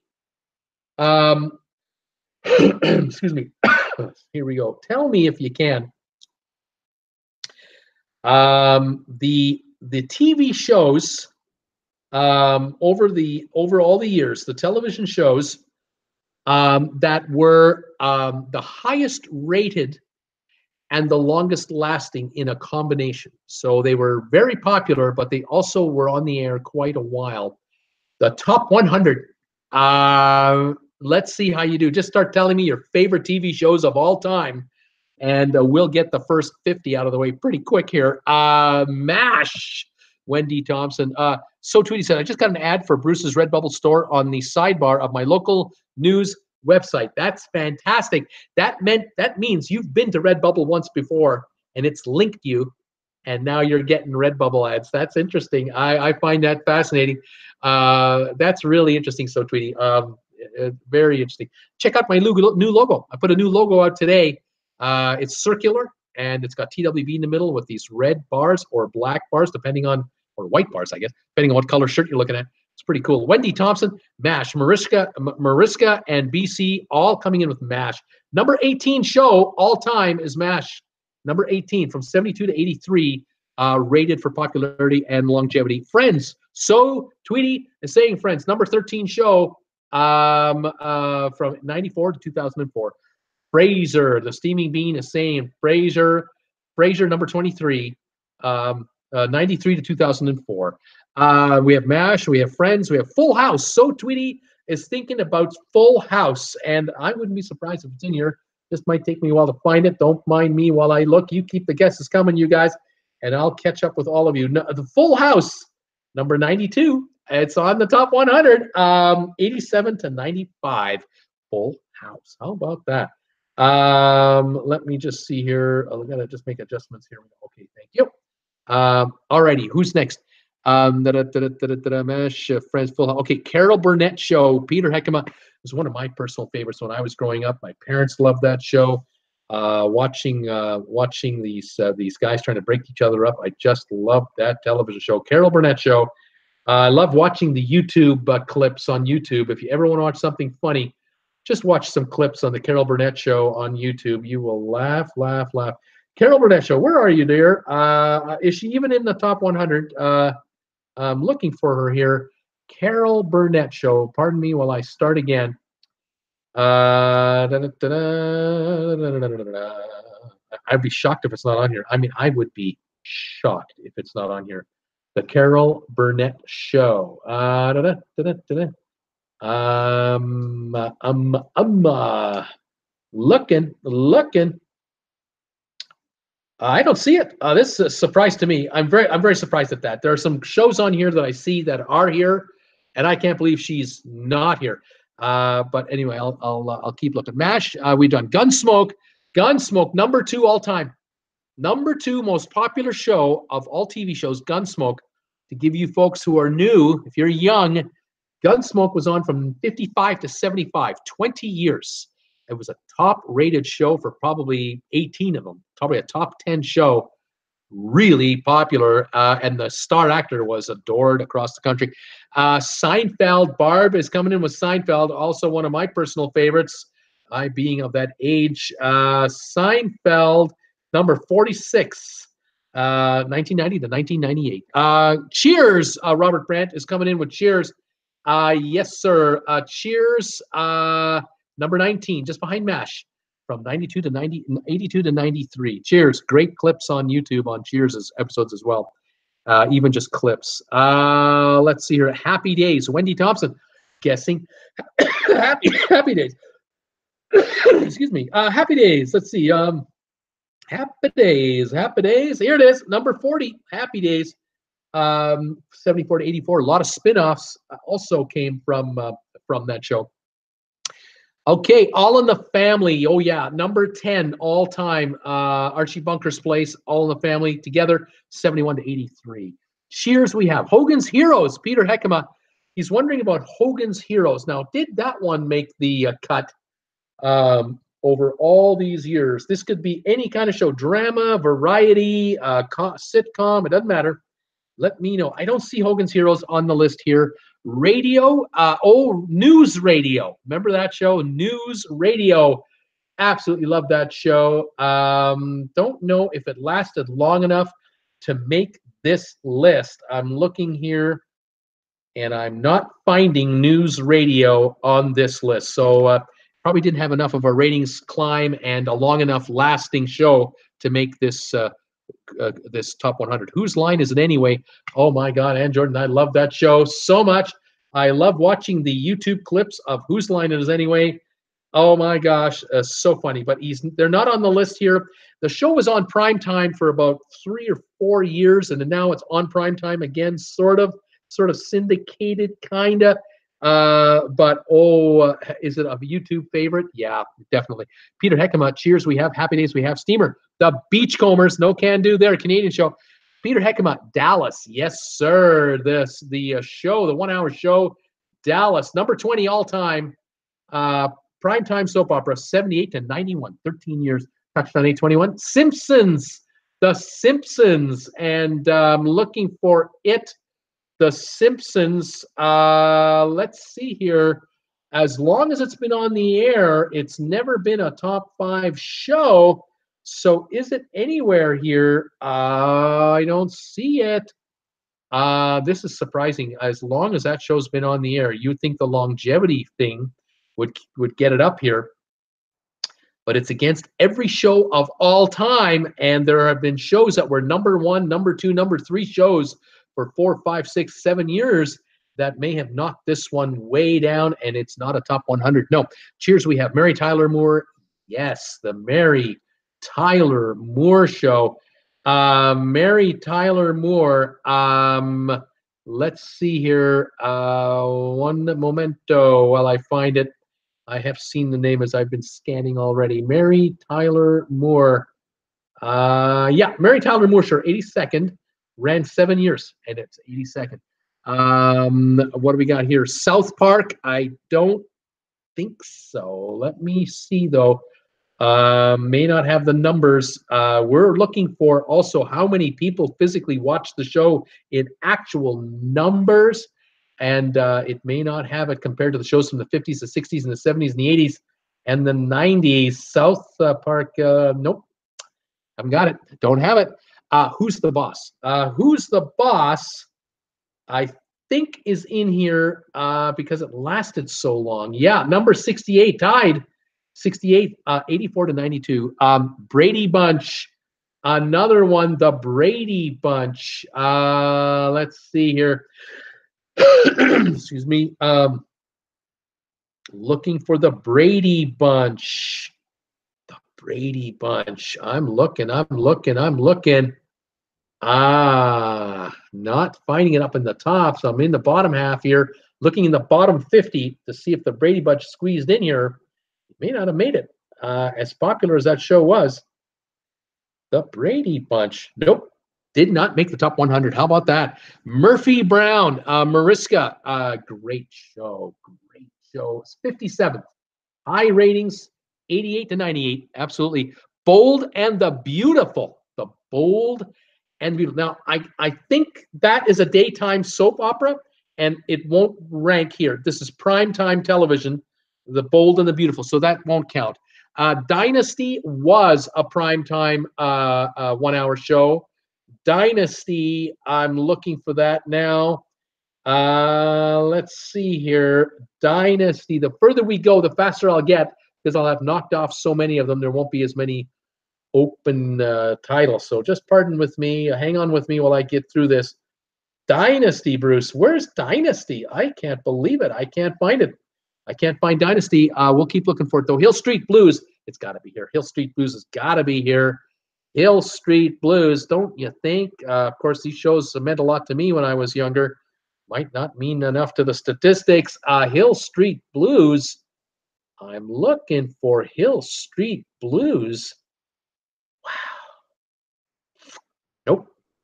excuse me. Here we go. Tell me if you can. The TV shows over all the years, the television shows that were the highest rated and the longest lasting in a combination. So they were very popular, but they also were on the air quite a while. The top 100. Let's see how you do. Just start telling me your favorite TV shows of all time, and we'll get the first 50 out of the way pretty quick here. MASH, Wendy Thompson. So Tweety said, I just got an ad for Bruce's Redbubble store on the sidebar of my local news website. That's fantastic. That means you've been to Redbubble once before, and it's linked you, and now you're getting Redbubble ads. That's interesting. I find that fascinating. That's really interesting, So Tweety. Very interesting. Check out my new logo. I put a new logo out today. It's circular, and it's got TWB in the middle with these red bars or black bars, depending on, or white bars, I guess, depending on what color shirt you're looking at. It's pretty cool. Wendy Thompson, MASH, Mariska and BC all coming in with MASH. Number 18 show all time is MASH. Number 18 from 72 to 83, rated for popularity and longevity. Friends, So Tweety is saying Friends. Number 13 show from 94 to 2004. Frasier, the Steaming Bean is saying Frasier number 23. 93 to 2004. We have MASH, we have Friends, we have Full House. So Tweety is thinking about Full House, and I wouldn't be surprised if it's in here. This might take me a while to find it. Don't mind me while I look. You keep the guesses coming, you guys, and I'll catch up with all of you. No, the Full House, number 92. It's on the top 100, 87 to 95. Full House. How about that? Let me just see here. I'm gonna just make adjustments here. Okay, thank you. Alrighty, who's next? Mesh, Friends, Full House. Okay, Carol Burnett Show. Peter Heckema was one of my personal favorites when I was growing up. My parents loved that show. Watching these guys trying to break each other up. I just loved that television show. Carol Burnett Show. I love watching the YouTube clips on YouTube. If you ever want to watch something funny, just watch some clips on the Carol Burnett Show on YouTube. You will laugh, laugh, laugh. Carol Burnett Show, where are you, dear? Is she even in the top 100? I'm looking for her here. Carol Burnett Show. Pardon me while I start again. I'd be shocked if it's not on here. I mean, I would be shocked if it's not on here. The Carol Burnett Show. Looking. I don't see it. This is a surprise to me. I'm very surprised at that. There are some shows on here that I see that are here, and I can't believe she's not here. But anyway, I'll keep looking. MASH. We've done Gunsmoke. Gunsmoke, number 2 all time. Number 2 most popular show of all TV shows, Gunsmoke. To give you folks who are new, if you're young, Gunsmoke was on from 55 to 75, 20 years. It was a top-rated show for probably 18 of them, probably a top 10 show, really popular, and the star actor was adored across the country. Seinfeld, Barb is coming in with Seinfeld, also one of my personal favorites, I being of that age. Seinfeld, number 46, 1990 to 1998. Cheers, Robert Brandt is coming in with Cheers. Yes, sir. Cheers, number 19, just behind MASH, from 82 to 93. Cheers. Great clips on YouTube on Cheers' episodes as well. Even just clips. Let's see here. Happy Days. Wendy Thompson, guessing. Happy Days. Excuse me. Happy Days. Let's see. Happy Days. Here it is. Number 40. Happy Days. 74 to 84. A lot of spin-offs also came from that show. Okay, All in the Family. Oh yeah, number 10 all time. Archie Bunker's Place, All in the Family together, 71 to 83. Cheers, we have Hogan's Heroes. Peter Heckema, he's wondering about Hogan's Heroes. Now, did that one make the cut over all these years? This could be any kind of show, drama, variety, sitcom, it doesn't matter. Let me know. I don't see Hogan's Heroes on the list here. Radio, News Radio. Remember that show, News Radio? Absolutely love that show. Don't know if it lasted long enough to make this list. I'm looking here, and I'm not finding News Radio on this list. So probably didn't have enough of a ratings climb and a long enough lasting show to make this this top 100. Whose Line Is It Anyway? Oh my God, Ann Jordan, I love that show so much. I love watching the YouTube clips of Whose Line Is It Anyway. Oh my gosh, so funny. But they're not on the list here. The show was on prime time for about 3 or 4 years, and now it's on prime time again, sort of syndicated, kind of. But is it a YouTube favorite? Yeah, definitely. Peter Heckema, Cheers, we have. Happy Days, we have. Steamer, The Beachcombers, no can do there, Canadian show. Peter Heckema, Dallas, yes sir. The show, the 1 hour show, Dallas, number 20 all time. Primetime soap opera, 78 to 91, 13 years, touched on 821. Simpsons, The Simpsons, and looking for it. The Simpsons, let's see here. As long as it's been on the air, it's never been a top 5 show. So is it anywhere here? I don't see it. This is surprising. As long as that show's been on the air, you'd think the longevity thing would get it up here. but it's against every show of all time. And there have been shows that were number 1, number 2, number 3 shows for 4, 5, 6, 7 years that may have knocked this one way down, and it's not a top 100. No. Cheers, we have Mary Tyler Moore. Yes, the Mary Tyler Moore Show. Mary Tyler Moore. Let's see here. One momento while I find it. I have seen the name as I've been scanning already. Mary Tyler Moore. Yeah, Mary Tyler Moore Show, 82nd. Ran 7 years, and it's 82nd. What do we got here? South Park. I don't think so. Let me see, though. May not have the numbers. We're looking for also how many people physically watch the show in actual numbers, and it may not have it compared to the shows from the 50s, the 60s, and the 70s, and the 80s, and the 90s. South Park, nope, haven't got it. Don't have it. Who's the boss? Who's the boss? I think is in here because it lasted so long. Yeah, number 68 tied. 68, 84 to 92. Brady Bunch, another one, the Brady Bunch. Let's see here. Excuse me. Looking for the Brady Bunch. The Brady Bunch. I'm looking. Not finding it up in the top, so I'm in the bottom half here, looking in the bottom 50 to see if the Brady Bunch squeezed in here. May not have made it. As popular as that show was, the Brady Bunch, nope, did not make the top 100. How about that? Murphy Brown, Mariska, great show. It's 57th. High ratings, 88 to 98, absolutely. Bold and the Beautiful, the Bold and Beautiful. Now, I think that is a daytime soap opera, and it won't rank here. This is primetime television. The Bold and the Beautiful, so that won't count. Dynasty was a primetime 1 hour show. Dynasty, I'm looking for that now. Let's see here. Dynasty, the further we go, the faster I'll get, because I'll have knocked off so many of them. There won't be as many open titles. So just pardon with me. Hang on with me while I get through this. Dynasty, Bruce. Where's Dynasty? I can't believe it. I can't find it. I can't find Dynasty. We'll keep looking for it, though. Hill Street Blues, it's got to be here. Hill Street Blues has got to be here. Hill Street Blues, don't you think? Of course, these shows meant a lot to me when I was younger. Might not mean enough to the statistics. Hill Street Blues, I'm looking for Hill Street Blues. Wow.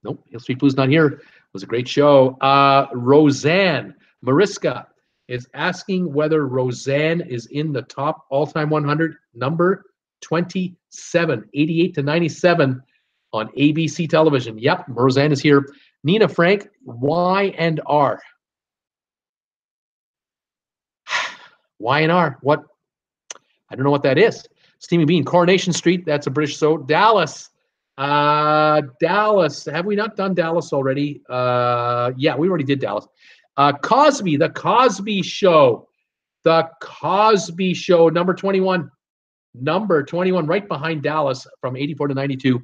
Nope. Hill Street Blues not here. It was a great show. Roseanne Mariska is asking whether Roseanne is in the top all-time 100, number 27, 88 to 97 on ABC television. Yep, Roseanne is here. Nina Frank, Y&R. Y&R, what? I don't know what that is. Steamy Bean, Coronation Street, that's a British show. Dallas, Dallas, have we not done Dallas already? Yeah, we already did Dallas. Cosby, The Cosby Show. The Cosby Show, number 21. Number 21, right behind Dallas from 84 to 92.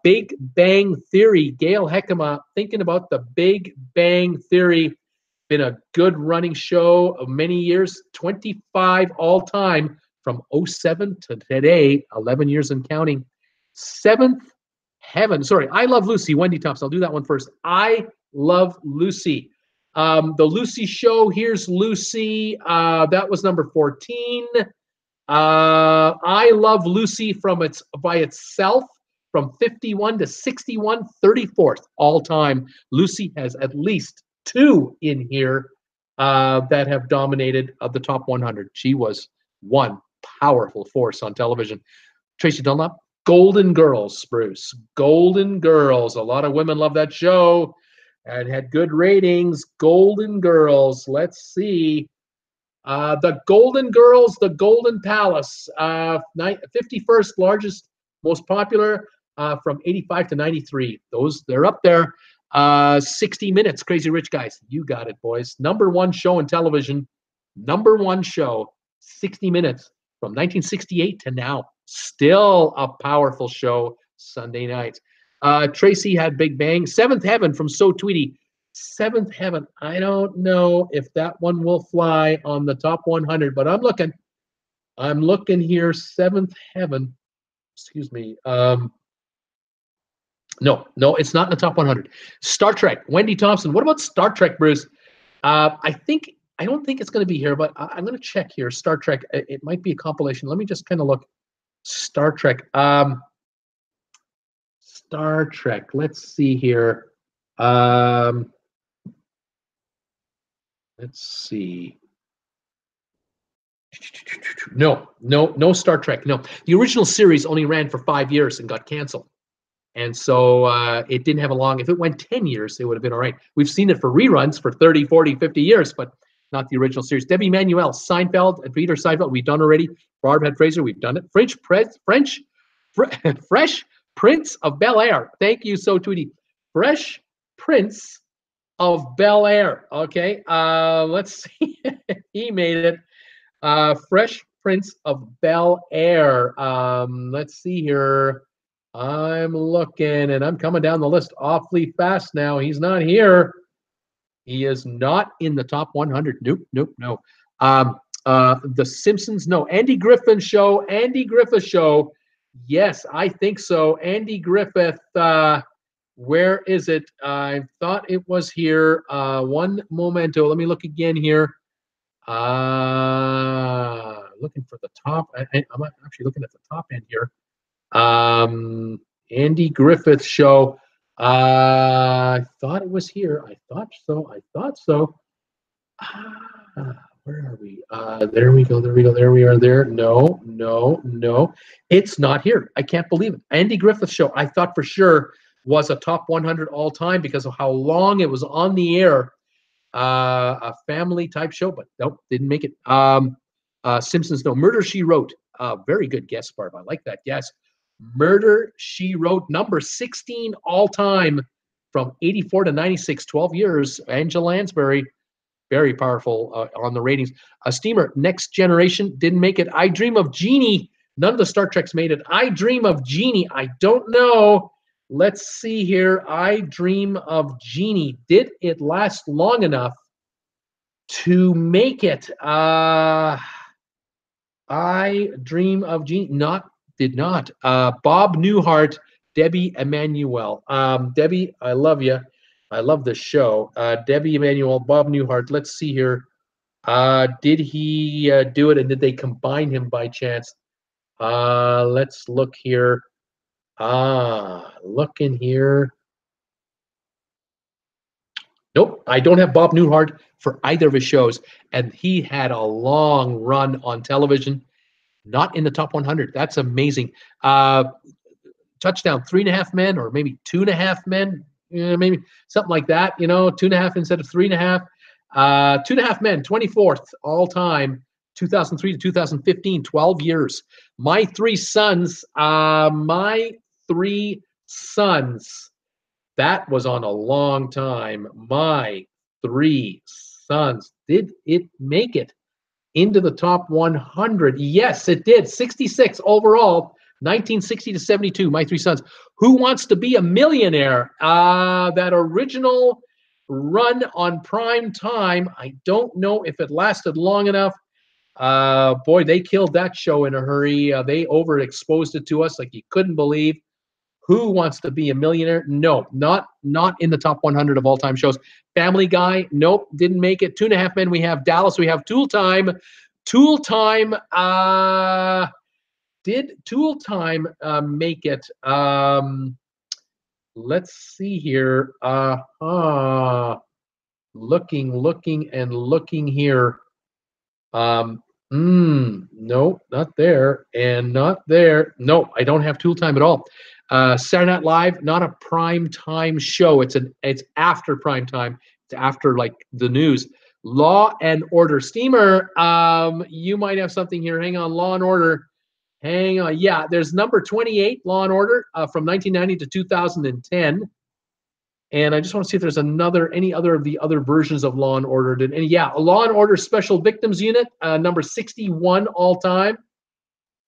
Big Bang Theory, Gail Heckema, thinking about the Big Bang Theory. Been a good running show of many years, 25 all time from 07 to today, 11 years and counting. Seventh Heaven, sorry, I Love Lucy, Wendy Tufts. I'll do that one first. I Love Lucy. The Lucy Show, here's Lucy. That was number 14. I Love Lucy by itself from 51 to 61, 34th all time. Lucy has at least 2 in here that have dominated the top 100. She was one powerful force on television. Tracy Dunlop, Golden Girls, Bruce. Golden Girls. A lot of women love that show and had good ratings. Golden Girls. Let's see. The Golden Girls, the Golden Palace. 51st largest, most popular from 85 to 93. They're up there. 60 Minutes, Crazy Rich Guys. You got it, boys. Number 1 show in television. Number 1 show, 60 Minutes. from 1968 to now. Still a powerful show Sunday nights. Tracy had Big Bang. Seventh Heaven from So Tweety. Seventh Heaven. I don't know if that one will fly on the top 100, but I'm looking. I'm looking here. Seventh Heaven. Excuse me. No, it's not in the top 100. Star Trek. Wendy Thompson. What about Star Trek, Bruce? I don't think it's going to be here, but I'm going to check here. Star Trek. It might be a compilation. Let me just kind of look. Star Trek. Star Trek. Let's see here. Let's see. No Star Trek. No, the original series only ran for 5 years and got canceled, and so it didn't have a long. If it went 10 years, it would have been all right. We've seen it for reruns for 30, 40, 50 years, but not the original series. Debbie Manuel, Seinfeld, and Peter Seinfeld, we've done already. Barb had Fraser, we've done it. Fresh Prince of Bel-Air. Thank you, So Tweety. Fresh Prince of Bel-Air. Okay, let's see. He made it. Fresh Prince of Bel-Air. Let's see here. I'm looking, and I'm coming down the list awfully fast now. He's not here. He is not in the top 100. Nope. No. The Simpsons. No. Andy Griffith Show. Yes, I think so. Andy Griffith. Where is it? I thought it was here. One momento. Let me look again here. Looking for the top. I'm actually looking at the top end here. Andy Griffith Show. I thought it was here. I thought so. Where are we? There we go. There we are there. No. It's not here. I can't believe it. Andy Griffith Show, I thought for sure was a top 100 all time because of how long it was on the air. A family type show, but nope, didn't make it. Simpsons, no. Murder, She Wrote. Very good guess, Barb. I like that guess. Murder, She Wrote, number 16 all time from 84 to 96, 12 years. Angela Lansbury, very powerful on the ratings. A Steamer, Next Generation, didn't make it. I Dream of Jeannie. None of the Star Treks made it. I Dream of Jeannie. I don't know. Let's see here. I Dream of Jeannie. Did it last long enough to make it? I Dream of Jeannie. Did not. Bob Newhart, Debbie Emanuel. Debbie, I love you. I love the show. Debbie Emanuel, Bob Newhart. Let's see here. Did he do it, and did they combine him by chance? Let's look here. Look in here. Nope, I don't have Bob Newhart for either of his shows, and he had a long run on television. Not in the top 100. That's amazing. Touchdown, 3.5 Men, or maybe 2.5 Men, maybe something like that. 2.5 instead of 3.5. 2.5 Men, 24th all time, 2003 to 2015, 12 years. My Three Sons. That was on a long time. My Three Sons. Did it make it into the top 100? Yes, it did. 66 overall, 1960 to 72. My Three Sons. Who Wants to Be a Millionaire? That original run on prime time. I don't know if it lasted long enough. Boy, they killed that show in a hurry. They overexposed it to us like you couldn't believe. Who Wants to Be a Millionaire? No, not in the top 100 of all-time shows. Family Guy? Nope, didn't make it. 2.5 Men. We have Dallas. We have Tool Time. Tool Time. Did Tool Time make it? Let's see here. Looking here. No, not there, and not there. No, I don't have Tool Time at all. Saturday Night Live, not a prime time show. It's after prime time. It's after like the news. Law and Order. Steamer, you might have something here. Hang on. Law and Order. Hang on. Yeah, there's number 28, Law and Order, from 1990 to 2010. And I just want to see if there's any other of the other versions of Law and Order. Yeah, Law and Order Special Victims Unit, number 61 all time.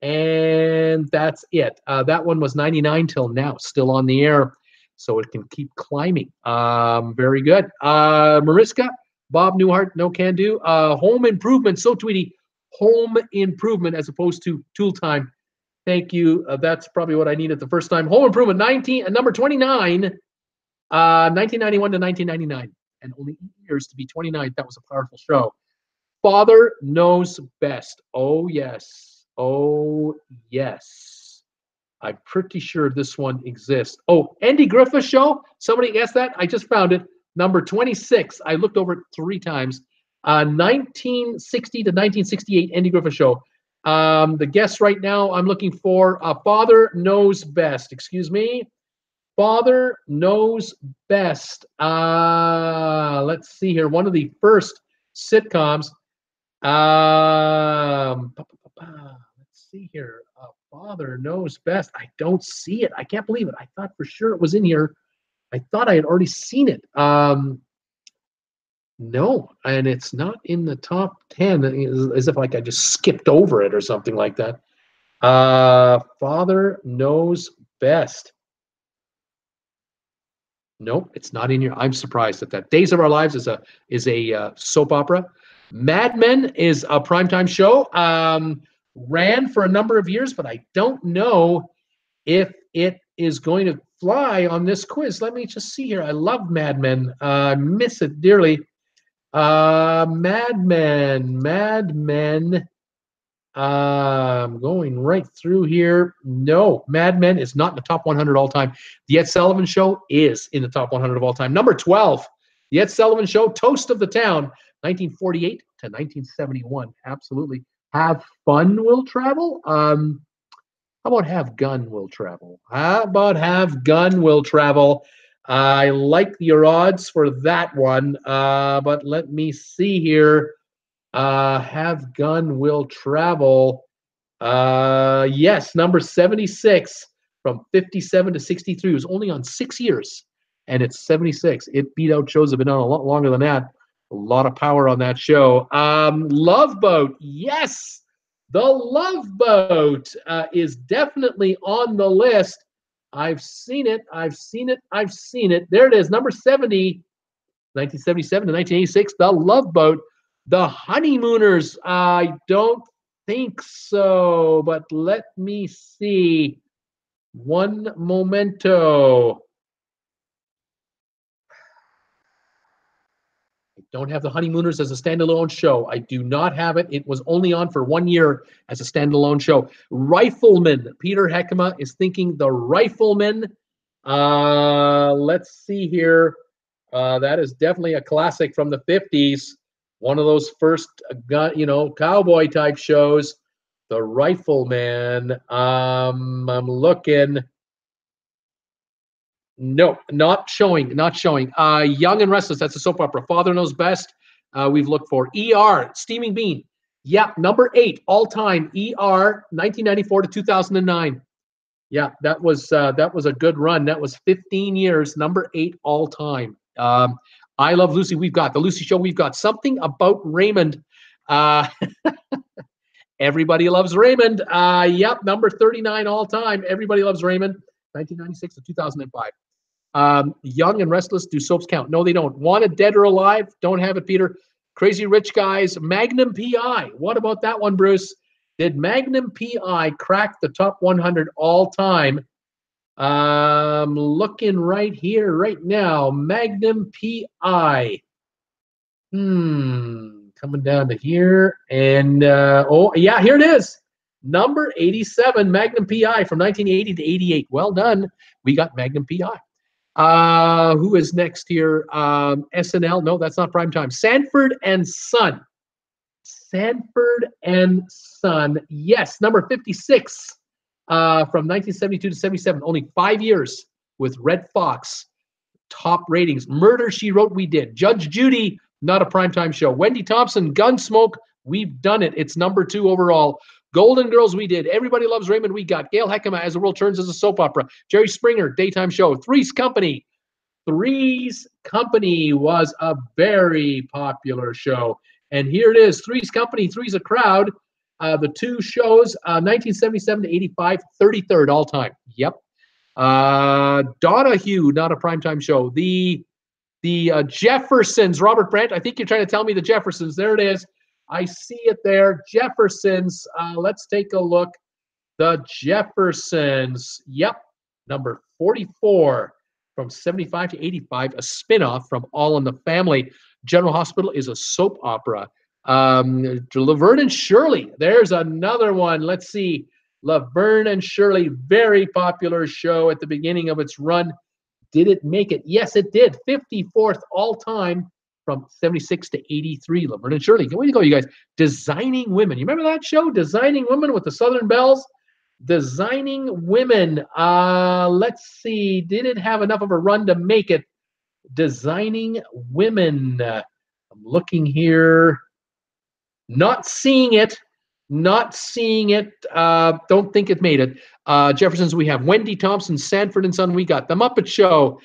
And that's it. That one was 99 till now, still on the air. So it can keep climbing. Very good. Mariska, Bob Newhart, no can do. Home improvement. So Tweety, home improvement as opposed to tool time. Thank you. That's probably what I needed the first time. Home improvement, number 29, 1991 to 1999. And only 8 years to be 29. That was a powerful show. Father Knows Best. Oh, yes. Oh, yes. I'm pretty sure this one exists. Oh, Andy Griffith Show. Somebody guessed that? I just found it. Number 26. I looked over it 3 times. 1960 to 1968, Andy Griffith Show. The guess right now I'm looking for Father Knows Best. Excuse me. Father Knows Best. Let's see here. One of the first sitcoms. Let's see here. Father Knows Best. I don't see it. I can't believe it. I thought for sure it was in here. I thought I had already seen it. No, and it's not in the top 10, as if like I just skipped over it or something like that. Father Knows Best. Nope, it's not in here. I'm surprised at that. Days of Our Lives is a soap opera. Mad Men is a primetime show. Ran for a number of years, but I don't know if it is going to fly on this quiz. Let me just see here. I love Mad Men. I miss it dearly. Mad Men. I'm going right through here. No, Mad Men is not in the top 100 all time. The Ed Sullivan Show is in the top 100 of all time. Number 12, The Ed Sullivan Show, Toast of the Town, 1948 to 1971. Absolutely. Have Fun Will Travel. How about Have Gun Will Travel? How about Have Gun Will Travel? I like your odds for that one, but let me see here. Have Gun Will Travel. Yes, number 76 from 57 to 63. It was only on 6 years, and it's 76. It beat out shows that have been on a lot longer than that. A lot of power on that show. Love Boat. Yes, The Love Boat is definitely on the list. I've seen it. There it is, number 70, 1977 to 1986, The Love Boat. The Honeymooners, I don't think so, but let me see. One momento. I don't have The Honeymooners as a standalone show. I do not have it. It was only on for 1 year as a standalone show. Rifleman. Peter Heckema is thinking The Rifleman. Let's see here. That is definitely a classic from the 50s. One of those first, cowboy type shows. The Rifleman. I'm looking. No, not showing. Young and Restless. That's a soap opera. Father Knows Best. We've looked for ER. Steaming Bean. Yeah, number 8 all time. ER, 1994 to 2009. Yeah, that was a good run. That was 15 years. Number 8 all time. I Love Lucy. We've got The Lucy Show. We've got Something About Raymond. Everybody Loves Raymond. Yep, number 39 all time. Everybody Loves Raymond. 1996 to 2005. Young and Restless. Do soaps count? No, they don't. Wanted Dead or Alive? Don't have it, Peter. Crazy Rich Guys. Magnum PI. What about that one, Bruce? Did Magnum PI crack the top 100 all time? Looking right here, right now. Magnum PI. Coming down to here. And, oh, yeah, here it is. Number 87, Magnum PI from 1980 to 88. Well done. We got Magnum PI. Who is next here? SNL. No, that's not prime time. Sanford and Son. Sanford and Son. Yes, number 56. From 1972 to 77, only 5 years with Red Fox. Top ratings. Murder, She Wrote, we did. Judge Judy, not a primetime show. Wendy Thompson, Gunsmoke, we've done it. It's number 2 overall. Golden Girls, we did. Everybody Loves Raymond, we got. Gail Heckema, As the World Turns, as a soap opera. Jerry Springer, daytime show. Three's Company. Three's Company was a very popular show. And here it is, Three's Company, Three's a Crowd. The two shows, 1977 to 85, 33rd all time. Yep. Donahue, not a primetime show. The Jeffersons, Robert Brandt. I think you're trying to tell me the Jeffersons. There it is. I see it there. Jeffersons. Let's take a look. The Jeffersons. Yep. Number 44 from 75 to 85, a spinoff from All in the Family. General Hospital is a soap opera. Laverne and Shirley. There's another one. Let's see. Laverne and Shirley, very popular show at the beginning of its run. Did it make it? Yes, it did. 54th all time from 76 to 83. Laverne and Shirley. Way to go, you guys. Designing Women. You remember that show? Designing Women with the Southern Belles? Designing Women. Let's see. Did it have enough of a run to make it? Designing Women. I'm looking here. Not seeing it. Not seeing it. Don't think it made it. Jeffersons, we have Wendy Thompson, Sanford and Son. We got The Muppet Show.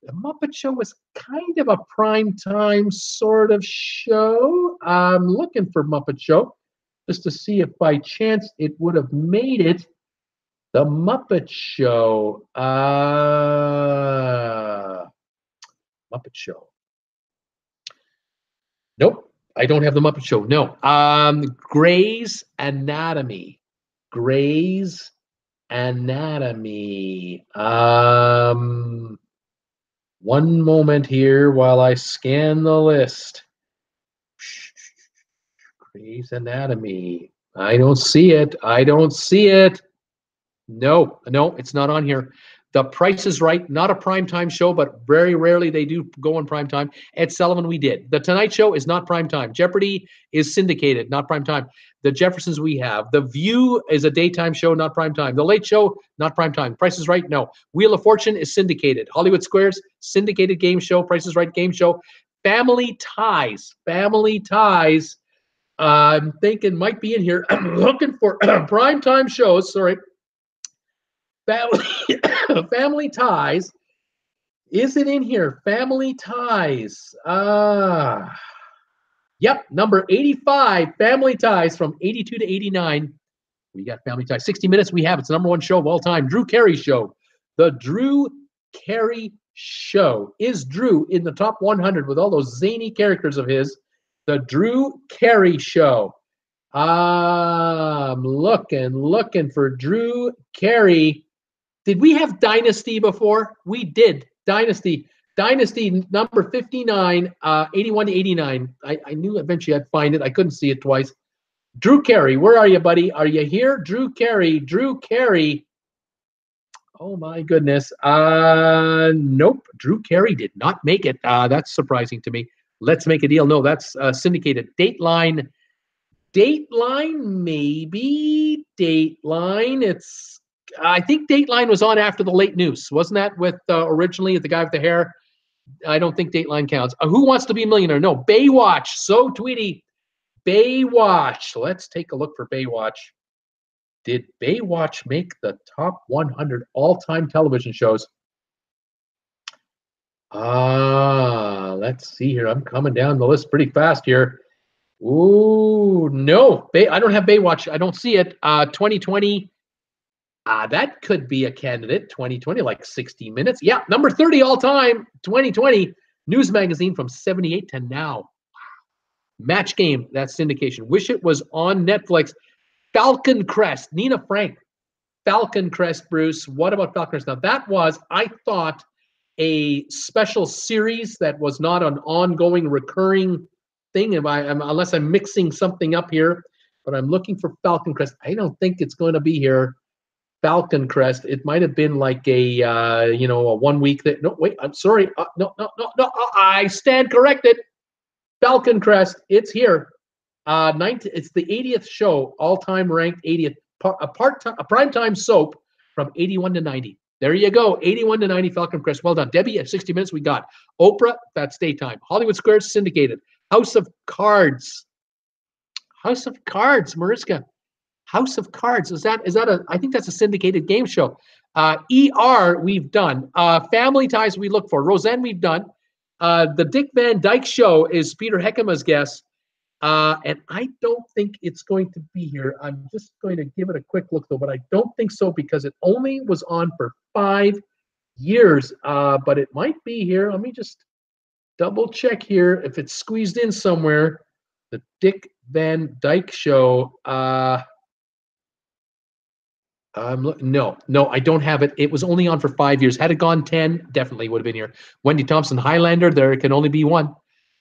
The Muppet Show was kind of a primetime sort of show. I'm looking for Muppet Show just to see if by chance it would have made it. The Muppet Show. Muppet Show. Nope. I don't have the Muppet Show. No. Grey's Anatomy. Grey's Anatomy. One moment here while I scan the list. Grey's Anatomy. I don't see it. I don't see it. No, it's not on here. The Price is Right, not a primetime show, but very rarely they do go on primetime. Ed Sullivan, we did. The Tonight Show is not primetime. Jeopardy is syndicated, not primetime. The Jeffersons we have. The View is a daytime show, not primetime. The Late Show, not primetime. Price is Right, no. Wheel of Fortune is syndicated. Hollywood Squares, syndicated game show. Price is Right, game show. Family Ties. Family Ties. I'm thinking might be in here. I'm looking for primetime shows. Sorry. Family Ties. Is it in here? Family Ties. Yep, number 85, Family Ties from 82 to 89. We got Family Ties. 60 Minutes, we have. It's the #1 show of all time. Drew Carey Show. The Drew Carey Show. Is Drew in the top 100 with all those zany characters of his? The Drew Carey Show. I'm looking for Drew Carey. Did we have Dynasty before? We did. Dynasty number 59, 81 to 89. I knew eventually I'd find it. I couldn't see it twice. Drew Carey, where are you, buddy? Are you here? Drew Carey. Oh, my goodness. Nope. Drew Carey did not make it. That's surprising to me. Let's Make a Deal. No, that's syndicated. Dateline, maybe. Dateline. I think Dateline was on after the late news. Wasn't that with originally the guy with the hair? I don't think Dateline counts. Who Wants to Be a Millionaire? No. Baywatch. So Tweety. Baywatch. Let's take a look for Baywatch. Did Baywatch make the top 100 all-time television shows? Let's see here. I'm coming down the list pretty fast here. Ooh, no. I don't have Baywatch. I don't see it. 2020. That could be a candidate. 2020, like 60 Minutes. Yeah, number 30 all time. 2020 News Magazine from 78 to now. Match Game. That's syndication. Wish it was on Netflix. Falcon Crest. Nina Frank. Falcon Crest, Bruce. What about Falcon Crest? Now that was, I thought, a special series that was not an ongoing, recurring thing. Unless I'm mixing something up here, but I'm looking for Falcon Crest. I don't think it's going to be here. Falcon Crest. It might have been like a, a 1 week. No, wait. I'm sorry. No. I stand corrected. Falcon Crest. It's here. It's the 80th show, all-time ranked 80th. A primetime soap from 81 to 90. There you go. 81 to 90, Falcon Crest. Well done. Debbie, at 60 Minutes, we got. Oprah, that's daytime. Hollywood Squares, syndicated. House of Cards. Mariska. House of Cards. Is that I think that's a syndicated game show. ER, we've done. Family Ties, we look for. Roseanne, we've done. The Dick Van Dyke Show is Peter Heckema's guest. And I don't think it's going to be here. I'm just going to give it a quick look, though, but I don't think so because it only was on for 5 years. But it might be here. Let me just double check here if it's squeezed in somewhere. The Dick Van Dyke Show. No, I don't have it. It was only on for 5 years. Had it gone 10, definitely would have been here. Wendy Thompson, Highlander. There can only be one.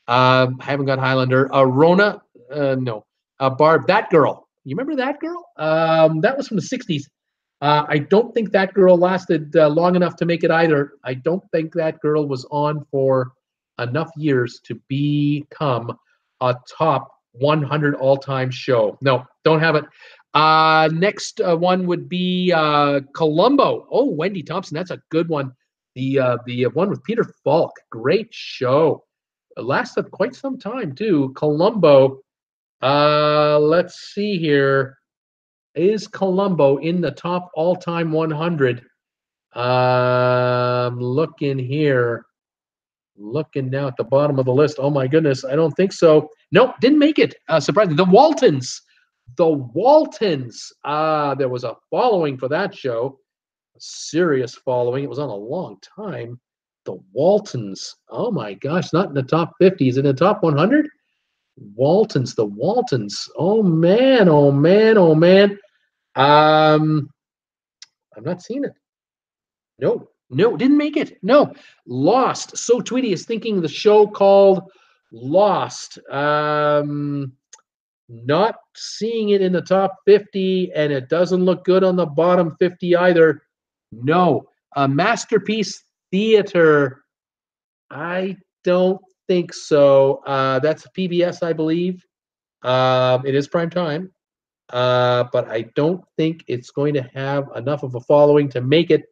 I haven't got Highlander. Rona, no. Barb, that girl. You remember that girl? That was from the 60s. I don't think that girl lasted long enough to make it either. I don't think that girl was on for enough years to become a top 100 all-time show. No, don't have it. Next one would be Columbo. Oh, Wendy Thompson, that's a good one. The one with Peter Falk, great show. It lasted quite some time too. Columbo. Let's see here. Is Columbo in the top all-time 100? Looking here. Looking now at the bottom of the list. Oh my goodness, I don't think so. Nope, didn't make it. Surprisingly, the Waltons. The Waltons. There was a following for that show. A serious following. It was on a long time. The Waltons. Oh my gosh, not in the top 50. Is it in the top 100? Waltons, the Waltons. Oh man, oh man, oh man. I've not seen it. No, didn't make it. No, Lost. So Tweety is thinking the show called Lost. Not seeing it in the top 50, and it doesn't look good on the bottom 50 either. No, Masterpiece Theater. I don't think so. That's PBS, I believe. It is prime time, but I don't think it's going to have enough of a following to make it.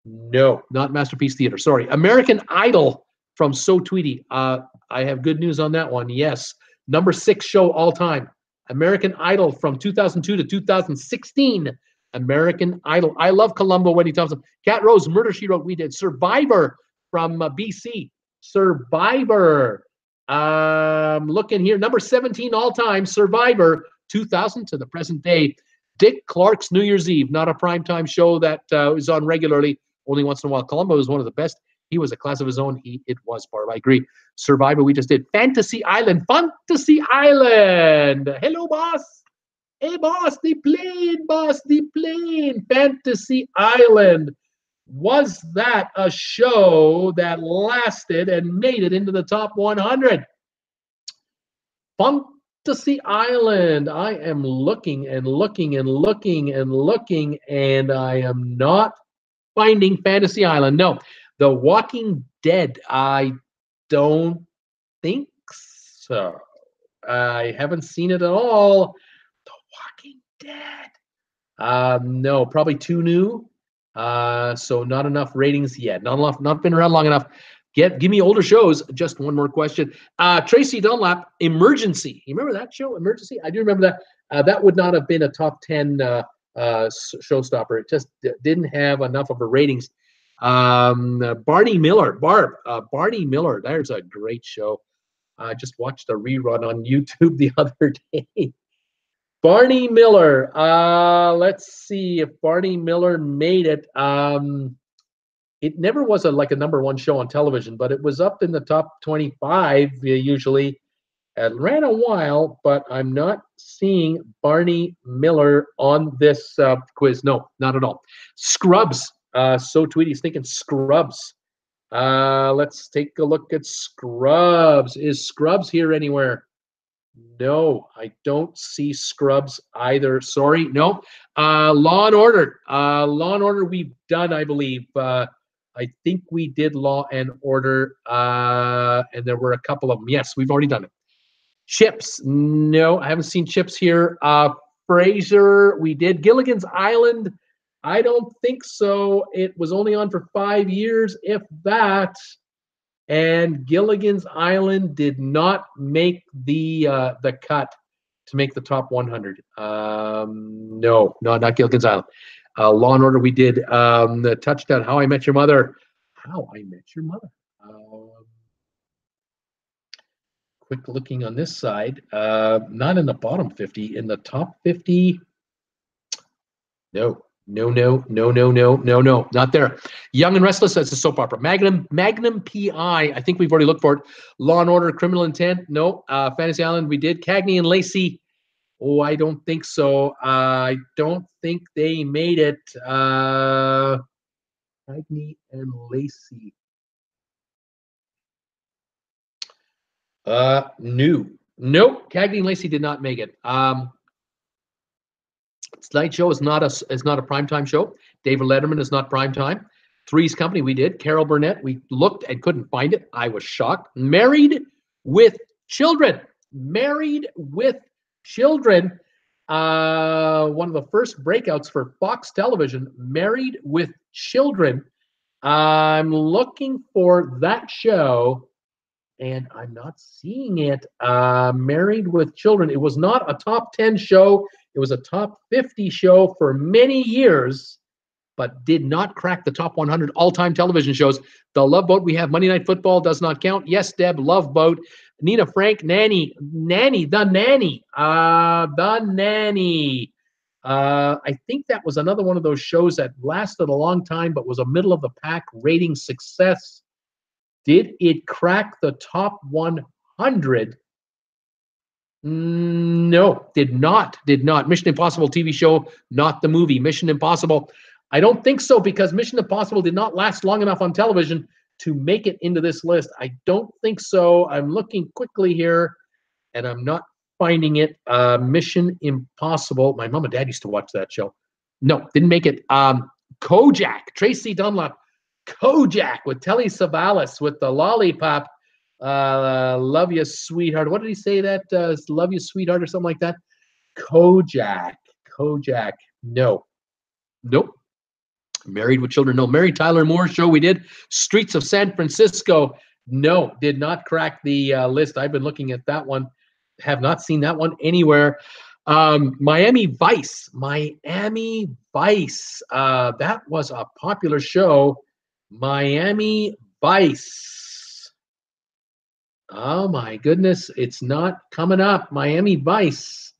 No, not Masterpiece Theater. Sorry. American Idol from So Tweety. I have good news on that one. Yes. Number 6 show all time. American Idol from 2002 to 2016. American Idol. I love Columbo, Wendy Thompson. Cat Rose, Murder, She Wrote, we did. Survivor from BC. Survivor. Looking here. Number 17 all time. Survivor, 2000 to the present day. Dick Clark's New Year's Eve. Not a primetime show that is on regularly. Only once in a while. Columbo is one of the best. He was a class of his own. It was, Barb. I agree. Survivor, we just did. Fantasy Island. Fantasy Island. Hello, boss. Hey, boss. The plane, boss. The plane. Fantasy Island. Was that a show that lasted and made it into the top 100? Fantasy Island. I am looking and looking and looking and looking, and I am not finding Fantasy Island. No. The Walking Dead. I don't think so. I haven't seen it at all. The Walking Dead. No, probably too new. So not enough ratings yet. Not been around long enough. Give me older shows. Just one more question. Tracy Dunlap, Emergency. You remember that show, Emergency? I do remember that. That would not have been a top 10 showstopper. It just didn't have enough of a ratings. Barney Miller, Barb. Barney Miller. There's a great show. I just watched a rerun on YouTube the other day. Barney Miller. Let's see if Barney Miller made it. It never was like a number 1 show on television, but it was up in the top 25 usually. It ran a while, but I'm not seeing Barney Miller on this quiz. No, not at all. Scrubs. So Tweety's thinking Scrubs. Let's take a look at Scrubs. Is Scrubs here anywhere? No, I don't see Scrubs either. Sorry, no. Law and Order. Law and Order we've done, I believe. I think we did Law and Order, and there were a couple of them. Yes, we've already done it. Chips. No, I haven't seen Chips here. Frasier, we did. Gilligan's Island. I don't think so. It was only on for 5 years, if that. And Gilligan's Island did not make the cut to make the top 100. No, not Gilligan's Island. Law and Order, we did. The Touchdown, How I Met Your Mother. How I Met Your Mother. quick looking on this side. Not in the bottom 50, in the top 50. No, not there. Young and Restless, that's a soap opera. Magnum PI, I think we've already looked for it. Law and Order, Criminal Intent, no. Fantasy Island, we did. Cagney and Lacey, oh, I don't think so. I don't think they made it. Cagney and Lacey. Nope. Cagney and Lacey did not make it. Tonight Show is not a primetime show. David Letterman is not primetime. Three's Company, we did. Carol Burnett, we looked and couldn't find it. I was shocked. Married with Children. Married with Children. One of the first breakouts for Fox Television. Married with Children. I'm looking for that show, and I'm not seeing it. Married with Children. It was not a top 10 show. It was a top 50 show for many years, but did not crack the top 100 all-time television shows. The Love Boat, we have Monday Night Football, does not count. Yes, Deb, Love Boat. Nina Frank, Nanny. The Nanny. I think that was another one of those shows that lasted a long time, but was a middle-of-the-pack rating success. Did it crack the top 100? No, did not. Mission Impossible TV show, not the movie. Mission Impossible, I don't think so, because Mission Impossible did not last long enough on television to make it into this list. I don't think so. I'm looking quickly here, and I'm not finding it. Mission Impossible. My mom and dad used to watch that show. No, didn't make it. Kojak, Tracy Dunlop. Kojak with Telly Savalas with the lollipop. Love you, sweetheart. What did he say that? Love you, sweetheart, or something like that? Kojak. No. Nope. Married with Children. No. Mary Tyler Moore show, we did. Streets of San Francisco. No, did not crack the list. I've been looking at that one. Have not seen that one anywhere. Miami Vice. That was a popular show. Miami Vice. Oh my goodness, it's not coming up. Miami Vice.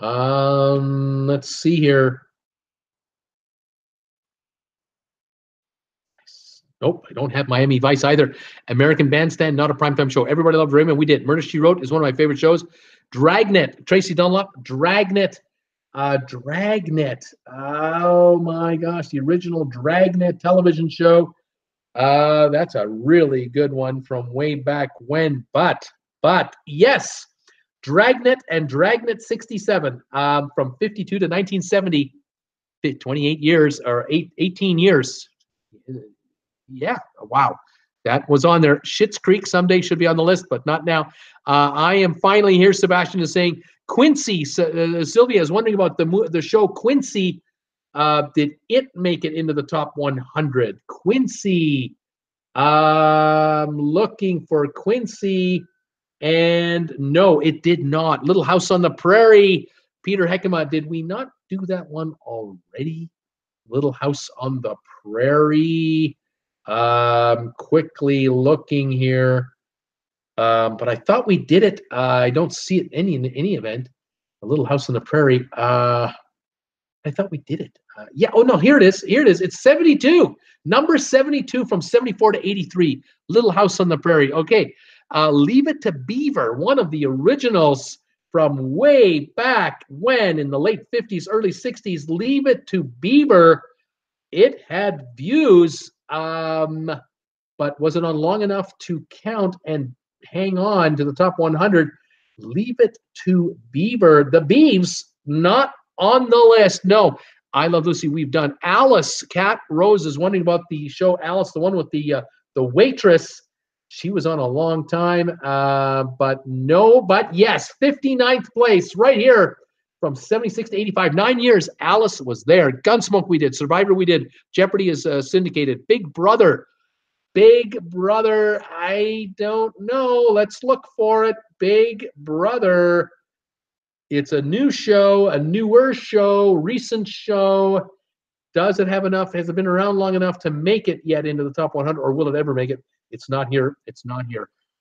Let's see here. Nope, I don't have Miami Vice either. American Bandstand, not a primetime show. Everybody Loved Raymond, we did. Murder, She Wrote is one of my favorite shows. Dragnet, Tracy Dunlop, Dragnet. Oh my gosh, the original Dragnet television show. That's a really good one from way back when. But yes, Dragnet and Dragnet 67 from 52 to 1970, 28 years or 18 years. Yeah, wow. That was on there. Schitt's Creek someday should be on the list, but not now. I am finally here. Sebastian is saying Quincy. Sylvia is wondering about the show Quincy. Did it make it into the top 100? Quincy. Looking for Quincy, and no, it did not. Little House on the Prairie. Peter Heckema, did we not do that one already? Little House on the Prairie. Quickly looking here. But I thought we did it. I don't see it in any event. A Little House on the Prairie. I thought we did it. Yeah. Oh no, here it is. It's 72. Number 72 from 74 to 83. Little House on the Prairie. Okay. Leave It to Beaver, one of the originals from way back when in the late 50s, early 60s. Leave It to Beaver. It had views, but was it on long enough to count and hang on to the top 100? Leave It to Beaver. The Beavs, not on the list. No. I Love Lucy, we've done. Alice, Cat Rose is wondering about the show Alice, the one with the waitress. She was on a long time, but yes, 59th place right here from 76 to 85. 9 years, Alice was there. Gunsmoke we did. Survivor we did. Jeopardy is syndicated. Big Brother, I don't know. Let's look for it. Big Brother. It's a new show, a newer show, recent show. Does it have enough? Has it been around long enough to make it yet into the top 100, or will it ever make it? It's not here.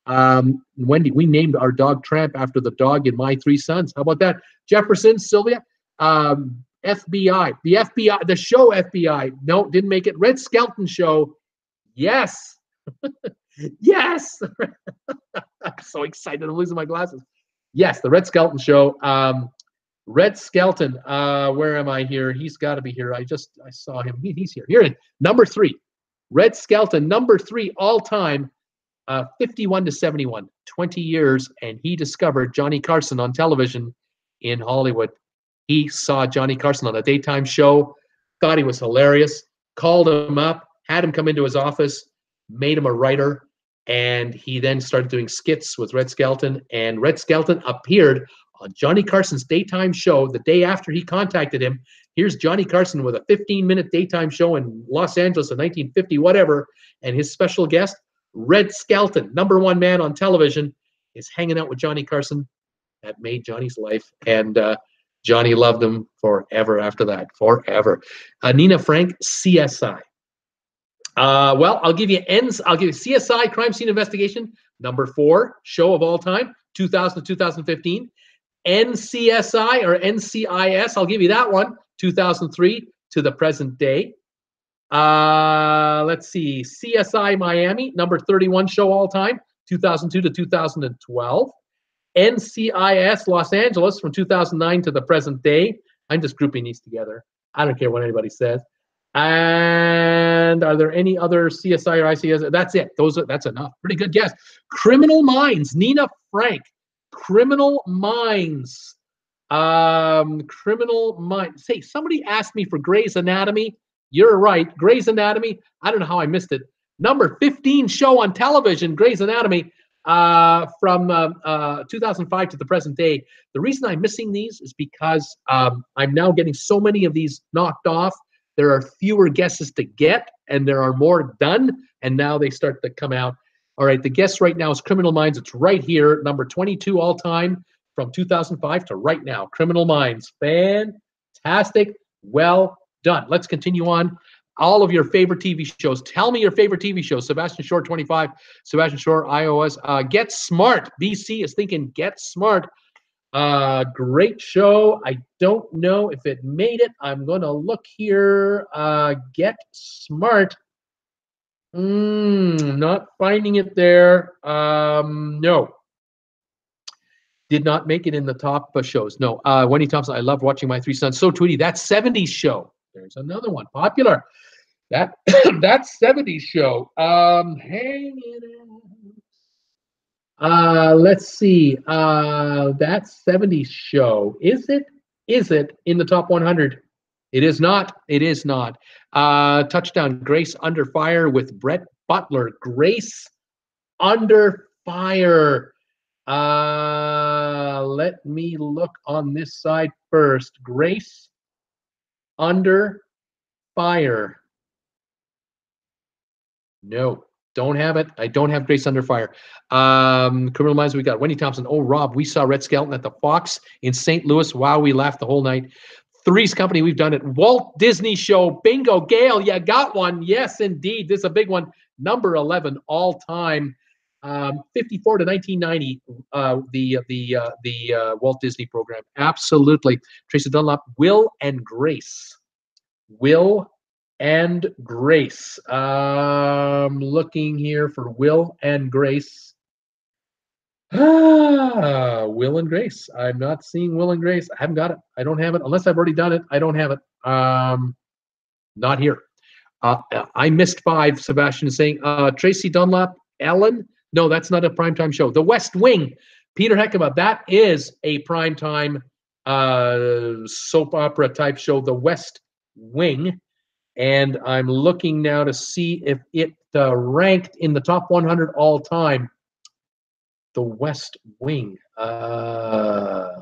Wendy, we named our dog Tramp after the dog in My Three Sons. How about that? Jefferson, Sylvia, FBI, the FBI, the show FBI. No, didn't make it. Red Skelton show. Yes. Yes. I'm so excited. I'm losing my glasses. Yes, the Red Skelton show. Red Skelton. Where am I here? He's got to be here. I saw him. He's here. Here, number 3. Red Skelton, number 3 all time. 51 to 71, 20 years, and he discovered Johnny Carson on television in Hollywood. He saw Johnny Carson on a daytime show, thought he was hilarious, called him up, had him come into his office, made him a writer, and he then started doing skits with Red Skelton, and Red Skelton appeared on Johnny Carson's daytime show the day after he contacted him. Here's Johnny Carson with a 15-minute daytime show in Los Angeles in 1950, whatever, and his special guest, Red Skelton, number 1 man on television, is hanging out with Johnny Carson. That made Johnny's life, and Johnny loved him forever after that, forever. Nina Frank, CSI. Well, I'll give you CSI, Crime Scene Investigation, number 4 show of all time, 2000 to 2015. NCSI or NCIS, I'll give you that one, 2003 to the present day. Let's see, CSI Miami, number 31 show all time, 2002 to 2012. NCIS Los Angeles from 2009 to the present day. I'm just grouping these together. I don't care what anybody says. And are there any other CSI or ICS? That's it. That's enough. Pretty good guess. Criminal Minds, Nina Frank. Criminal Minds. Criminal Minds. Say, somebody asked me for Grey's Anatomy. You're right. Grey's Anatomy. I don't know how I missed it. Number 15 show on television, Grey's Anatomy, from 2005 to the present day. The reason I'm missing these is because I'm now getting so many of these knocked off. There are fewer guesses to get, and there are more done, and now they start to come out. All right, the guess right now is Criminal Minds. It's right here, number 22 all time from 2005 to right now. Criminal Minds. Fantastic. Well done. Let's continue on. All of your favorite TV shows. Tell me your favorite TV shows. Sebastian Shore, 25. Sebastian Shore, iOS. Get Smart. BC is thinking Get Smart. Great show. I don't know if it made it. I'm going to look here. Get Smart. Not finding it there. No. Did not make it in the top shows. No. Wendy Thompson, I love watching My Three Sons. So Tweety, that 70s show. There's another one. Popular. That 70s show. Hang it out. Let's see. That 70s show. Is it in the top 100? It is not. It is not. Touchdown. Grace Under Fire with Brett Butler. Grace Under Fire. Let me look on this side first. Grace Under Fire. No, don't have it. I don't have Grace Under Fire. Criminal Minds, we got Wendy Thompson. Oh, Rob, we saw Red Skelton at the Fox in St. Louis. Wow, we laughed the whole night. Three's Company, we've done it. Walt Disney Show. Bingo. Gail, you got one. Yes, indeed. This is a big one. Number 11 all time. 54 to 1990, the Walt Disney program. Absolutely. Tracy Dunlop, Will and Grace. Will and Grace. Looking here for Will and Grace. Will and Grace. I'm not seeing Will and Grace. I haven't got it. I don't have it. Unless I've already done it, I don't have it. Not here. I missed 5, Sebastian is saying. Tracy Dunlop, Ellen. No, that's not a primetime show. The West Wing. Peter Heckema, that is a primetime soap opera type show, The West Wing. And I'm looking now to see if it ranked in the top 100 all time. The West Wing. Let's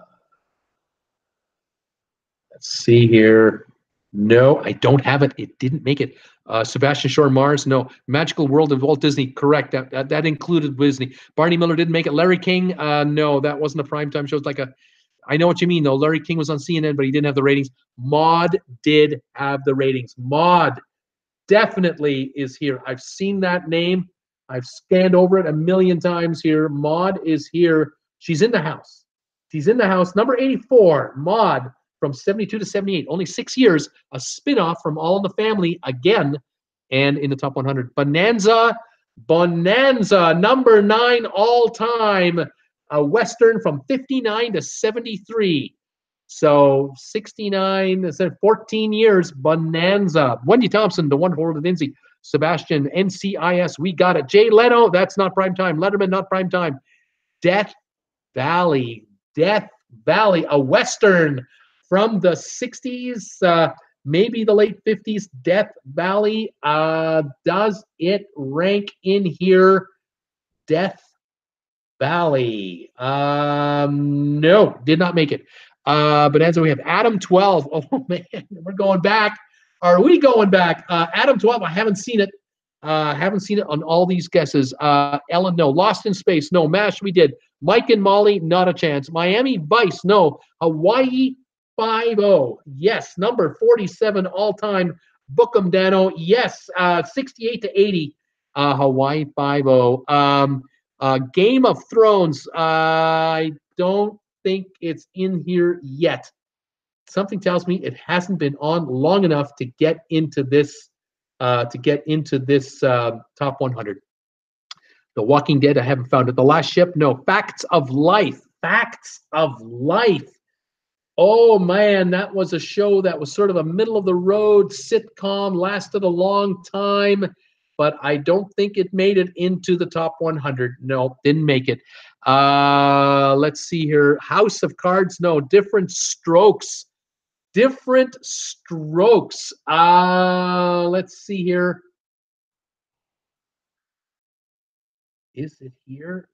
see here. No, I don't have it. It didn't make it. Sebastian Shore, Mars. No. Magical World of Walt Disney. Correct. That included Disney. Barney Miller didn't make it. Larry King. No, that wasn't a primetime show. It's like a. I know what you mean, though. Larry King was on CNN, but he didn't have the ratings. Maude did have the ratings. Maude definitely is here. I've seen that name. I've scanned over it a million times here. Maud is here. She's in the house. She's in the house. Number 84, Maud, from 72 to 78. Only 6 years. A spinoff from All in the Family again, and in the top 100. Bonanza, number 9 all time. A Western from 59 to 73. So 69, 14 years, Bonanza. Wendy Thompson, The Wonderful World of Lindsay. Sebastian, NCIS, we got it. Jay Leno, that's not prime time. Letterman, not prime time. Death Valley, a Western from the 60s, maybe the late 50s. Death Valley, does it rank in here? Death Valley, no, did not make it. Bonanza, we have Adam 12. Oh man, we're going back. Are we going back? Adam 12, I haven't seen it. Haven't seen it on all these guesses. Ellen, no. Lost in Space, no. MASH, we did. Mike and Molly, not a chance. Miami Vice, no. Hawaii 5-0, yes. Number 47 all time. Bookham Dano, yes. 68 to 80. Hawaii 5-0. Game of Thrones, I don't think it's in here yet. Something tells me it hasn't been on long enough to get into this top 100. The Walking Dead, I haven't found it. The Last Ship, no. Facts of Life. Oh man, that was a show that was sort of a middle of the road sitcom, lasted a long time, but I don't think it made it into the top 100. No, didn't make it. Let's see here. House of Cards, no. Different Strokes. Let's see here. Is it here?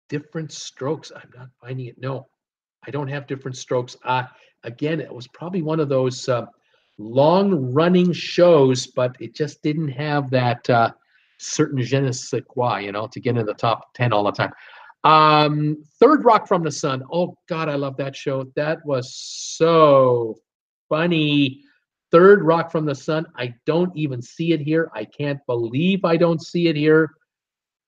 Different Strokes. I'm not finding it. No, I don't have Different Strokes. Again, it was probably one of those long-running shows, but it just didn't have that certain je ne sais quoi, to get in the top 10 all the time. Third Rock from the Sun. Oh God, I love that show. That was so funny. Third Rock from the Sun. I don't even see it here. I can't believe I don't see it here.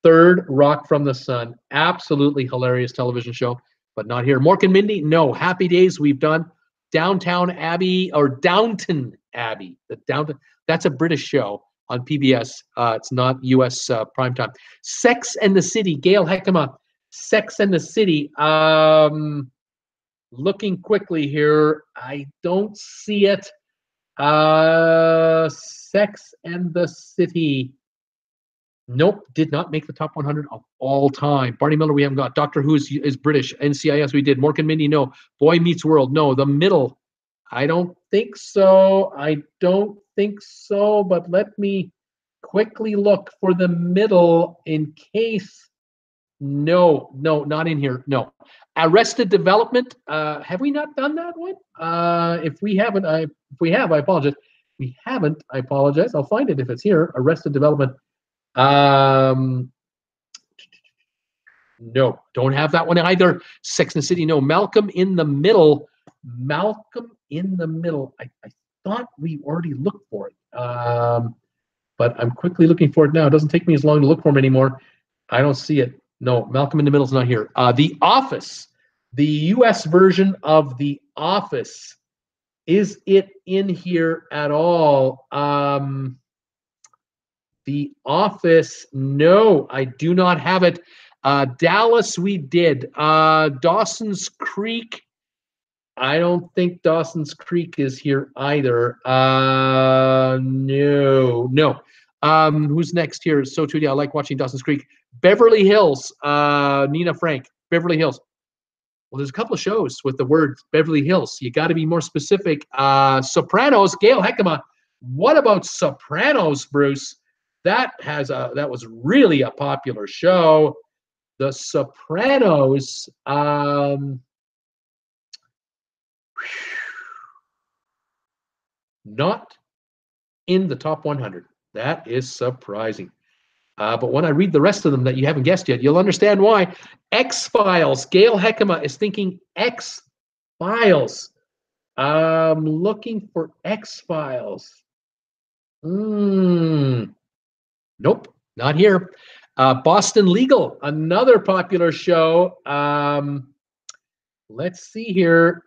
Third Rock from the Sun. Absolutely hilarious television show, but not here. Mork and Mindy. No. Happy Days, we've done. Downton Abbey. That's a British show on PBS. It's not U.S. primetime. Sex and the City. Gail Heckema. Sex and the City. Looking quickly here. I don't see it. Sex and the City. Nope, did not make the top 100 of all time. Barney Miller, we haven't got. Doctor Who is British. NCIS, we did. Mork and Mindy, no. Boy Meets World, no. The Middle, I don't think so. But let me quickly look for The Middle in case. No, not in here. No. Arrested Development, have we not done that one? If we have, I apologize. We haven't, I apologize. I'll find it if it's here. Arrested Development. No, don't have that one either. Sex and the City, no. Malcolm in the Middle. I thought we already looked for it, but I'm quickly looking for it now. It doesn't take me as long to look for them anymore. I don't see it. No, Malcolm in the Middle is not here. The Office, the U.S. version of The Office. Is it in here at all? The Office, no, I do not have it. Dallas, we did. Dawson's Creek, I don't think Dawson's Creek is here either. No. Who's next here? So too, I like watching Dawson's Creek. Beverly Hills, Nina Frank, Beverly Hills. Well, there's a couple of shows with the word Beverly Hills. You got to be more specific. Sopranos, Gail Heckema. What about Sopranos, Bruce? That was really a popular show. The Sopranos. Not in the top 100. That is surprising. But when I read the rest of them that you haven't guessed yet, you'll understand why. X-Files. Gail Heckema is thinking X-Files. Looking for X-Files. Nope, not here. Boston Legal, another popular show. Let's see here.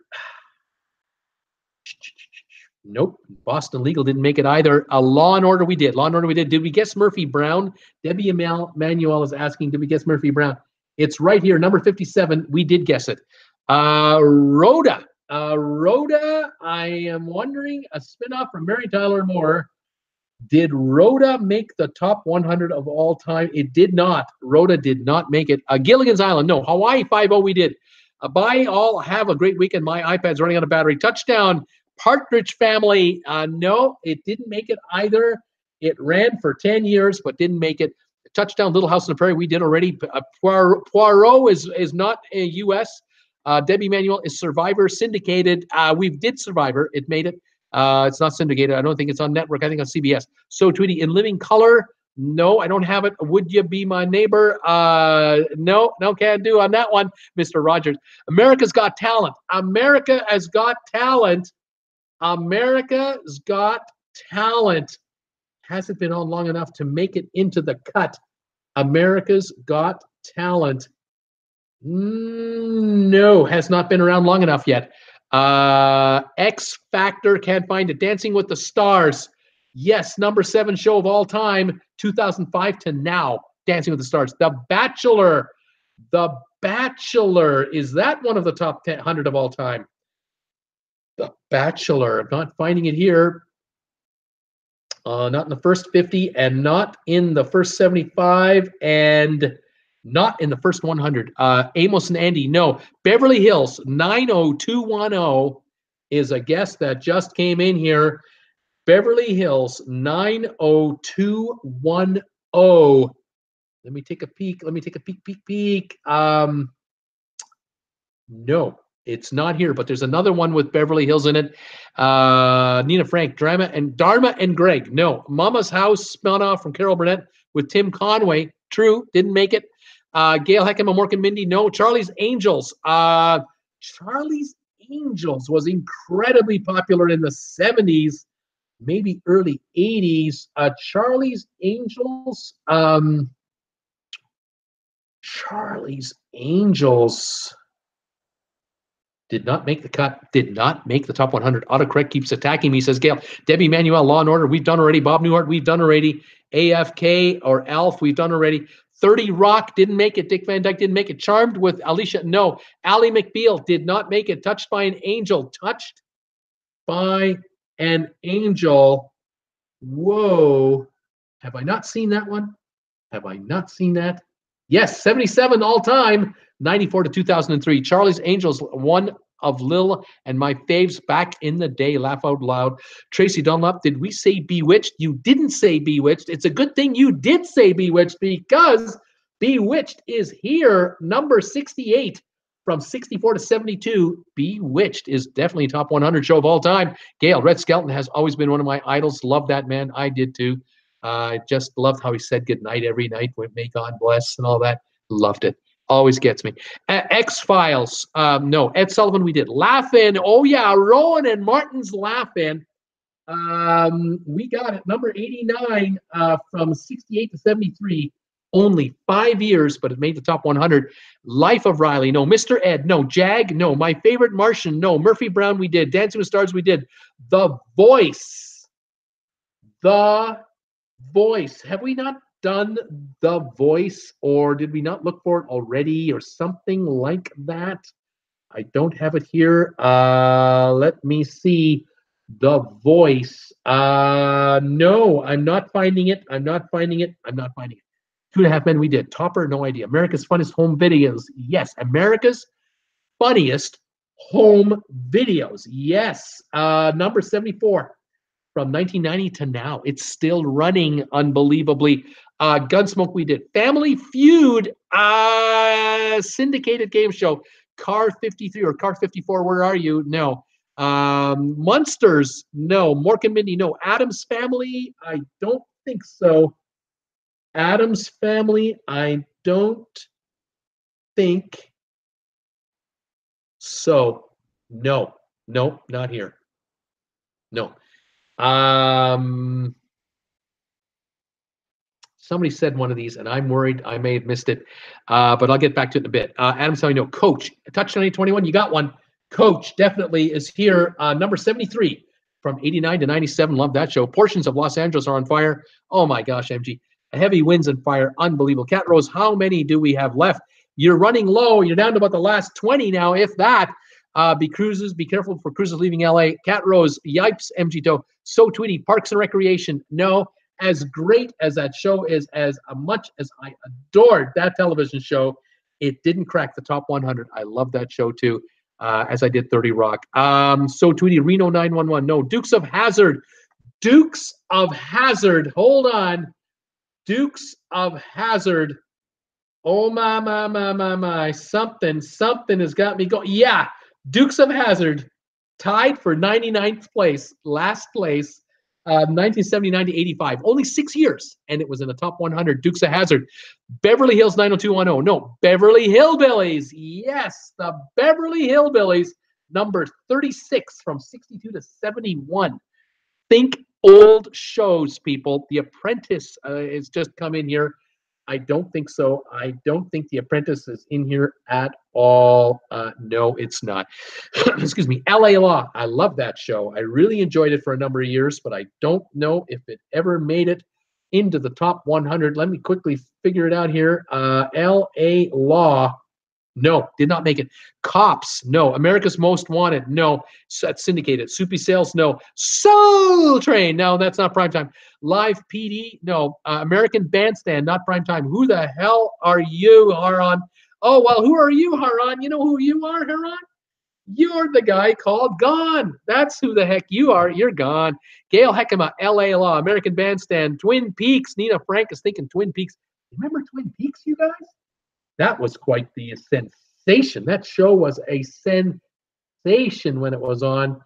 Nope. Boston Legal didn't make it either. Law and Order we did. Law and Order we did. Did we guess Murphy Brown? Debbie Manuel is asking, did we guess Murphy Brown? It's right here, number 57. We did guess it. Rhoda. Rhoda, I am wondering, a spinoff from Mary Tyler Moore. Did Rhoda make the top 100 of all time? It did not. Rhoda did not make it. Gilligan's Island, no. Hawaii 5-0, we did. Bye all. Have a great weekend. My iPad's running out of battery. Touchdown. Partridge Family, no, it didn't make it either. It ran for 10 years, but didn't make it. Touchdown, Little House on the Prairie, we did already. Poirot is not a U.S. Debbie Manuel is Survivor syndicated. We did Survivor. It made it. It's not syndicated. I don't think it's on network. I think on CBS. So, Tweety, In Living Color, no, I don't have it. Would You Be My Neighbor? No, can't do on that one, Mr. Rogers. America's Got Talent. America has got talent. America's Got Talent. Hasn't been on long enough to make it into the cut. America's Got Talent. No, has not been around long enough yet. X Factor, can't find it. Dancing with the Stars. Yes, number 7 show of all time, 2005 to now. Dancing with the Stars. The Bachelor. The Bachelor. Is that one of the top 100 of all time? The Bachelor. I'm not finding it here. Not in the first 50 and not in the first 75 and not in the first 100. Amos and Andy, no. Beverly Hills, 90210 is a guess that just came in here. Beverly Hills, 90210. Let me take a peek. Peek. No, it's not here, but there's another one with Beverly Hills in it. Nina Frank, Dharma and Greg. No, Mama's House spun off from Carol Burnett with Tim Conway. True, didn't make it. Gail Heckham and Mork and Mindy. No, Charlie's Angels. Charlie's Angels was incredibly popular in the 70s, maybe early 80s. Charlie's Angels. Charlie's Angels. Did not make the cut. Did not make the top 100. Autocorrect keeps attacking me, says Gail. Debbie Manuel, Law and Order, we've done already. Bob Newhart, we've done already. AFK or ALF, we've done already. 30 Rock didn't make it. Dick Van Dyke didn't make it. Charmed with Alicia, no. Ally McBeal did not make it. Touched by an Angel. Touched by an Angel. Whoa. Have I not seen that one? Have I not seen that? Yes, 77 all time. 94 to 2003. Charlie's Angels, one of Lil and my faves back in the day. Laugh out loud. Tracy Dunlop, did we say Bewitched? You didn't say Bewitched. It's a good thing you did say Bewitched because Bewitched is here, number 68 from 64 to 72. Bewitched is definitely a top 100 show of all time. Gail, Red Skelton has always been one of my idols. Love that man. I did too. Just loved how he said goodnight every night with May God Bless and all that. Loved it. Always gets me. X-Files. No. Ed Sullivan, we did. Laugh-In. Oh, yeah. Rowan and Martin's Laugh-In. We got it. Number 89 from 68 to 73. Only 5 years, but it made the top 100. Life of Riley. No. Mr. Ed. No. Jag. No. My Favorite Martian. No. Murphy Brown, we did. Dancing with Stars, we did. The Voice. The Voice. Have we not done The Voice, or did we not look for it already, or something like that? I don't have it here. Let me see. The Voice. No, I'm not finding it. 2.5 Men, we did. Topper, no idea. America's Funniest Home Videos. Yes, America's Funniest Home Videos. Yes, number 74. From 1990 to now. It's still running unbelievably. Gunsmoke, we did. Family Feud, syndicated game show. Car 53 or Car 54, where are you? No. Munsters, no. Mork and Mindy, no. Addams Family, I don't think so. Addams Family, I don't think so. No, not here. No. Somebody said one of these, and I'm worried I may have missed it, but I'll get back to it in a bit. Adam's telling you, Coach, Touchdown 2021, you got one. Coach definitely is here. Number 73 from 89 to 97. Love that show. Portions of Los Angeles are on fire. Oh my gosh, MG. Heavy winds and fire. Unbelievable. Cat Rose, how many do we have left? You're running low. You're down to about the last 20 now, if that. Be careful for cruises leaving LA. Cat Rose, yipes, MG Toe. So Tweety, Parks and Recreation. No. As great as that show is, as much as I adored that television show, it didn't crack the top 100. I love that show too, as I did 30 Rock. So Tweety, Reno 911. No. Dukes of Hazzard. Dukes of Hazzard. Hold on. Dukes of Hazzard. Oh my. Something has got me going. Yeah. Dukes of Hazzard tied for 99th place, last place. 1979 to 85, only 6 years, and it was in the top 100. Dukes of Hazzard. Beverly Hills 90210. No, Beverly Hillbillies. Yes, the Beverly Hillbillies, number 36 from 62 to 71. Think old shows, people. The Apprentice has just come in here. I don't think so. I don't think The Apprentice is in here at all. No, it's not. Excuse me. LA Law. I love that show. I really enjoyed it for a number of years, but I don't know if it ever made it into the top 100. Let me quickly figure it out here. LA Law. No, did not make it. Cops, no. America's Most Wanted, no. That's syndicated. Soupy Sales, no. Soul Train, no, that's not primetime. Live PD, no. American Bandstand, not primetime. Who the hell are you, Haran? Oh, well, who are you, Haran? You know who you are, Haran? You're the guy called Gone. That's who the heck you are. You're gone. Gail Heckema, LA Law, American Bandstand, Twin Peaks. Nina Frank is thinking Twin Peaks. Remember Twin Peaks, you guys? That was quite the sensation. That show was a sensation when it was on.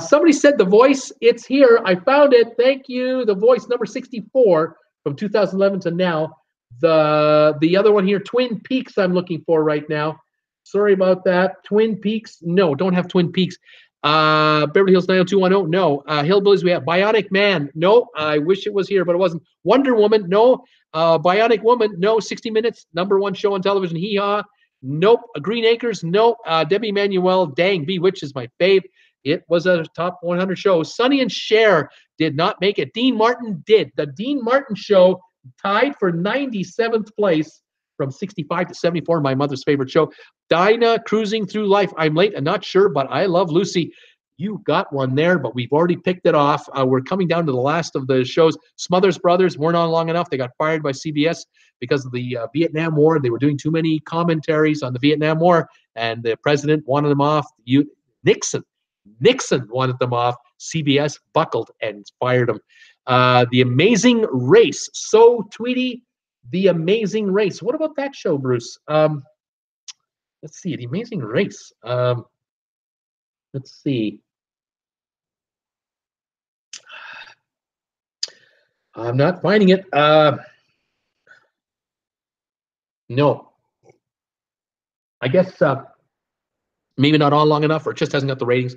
Somebody said The Voice. It's here. I found it. Thank you. The Voice, number 64 from 2011 to now. The other one here, Twin Peaks, I'm looking for right now. Sorry about that. Twin Peaks. No, don't have Twin Peaks. Beverly Hills 90210. No. Hillbillies, we have Bionic Man. No, I wish it was here, but it wasn't. Wonder Woman. No. Bionic Woman. No. 60 Minutes. Number one show on television. Hee Haw. Nope. Green Acres. Nope. Debbie Manuel. Dang. Bewitched is my fave. It was a top 100 show. Sonny and Cher did not make it. Dean Martin did. The Dean Martin show tied for 97th place from 65 to 74. My mother's favorite show. Dinah, Cruising Through Life. I'm late and not sure, but I love Lucy. You got one there, but we've already picked it off. We're coming down to the last of the shows. Smothers Brothers weren't on long enough. They got fired by CBS because of the Vietnam War. They were doing too many commentaries on the Vietnam War, and the president wanted them off. Nixon wanted them off. CBS buckled and fired them. The Amazing Race. So, Tweety, The Amazing Race. What about that show, Bruce? Let's see. The Amazing Race. Let's see. I'm not finding it. No. I guess maybe not on long enough, or it just hasn't got the ratings.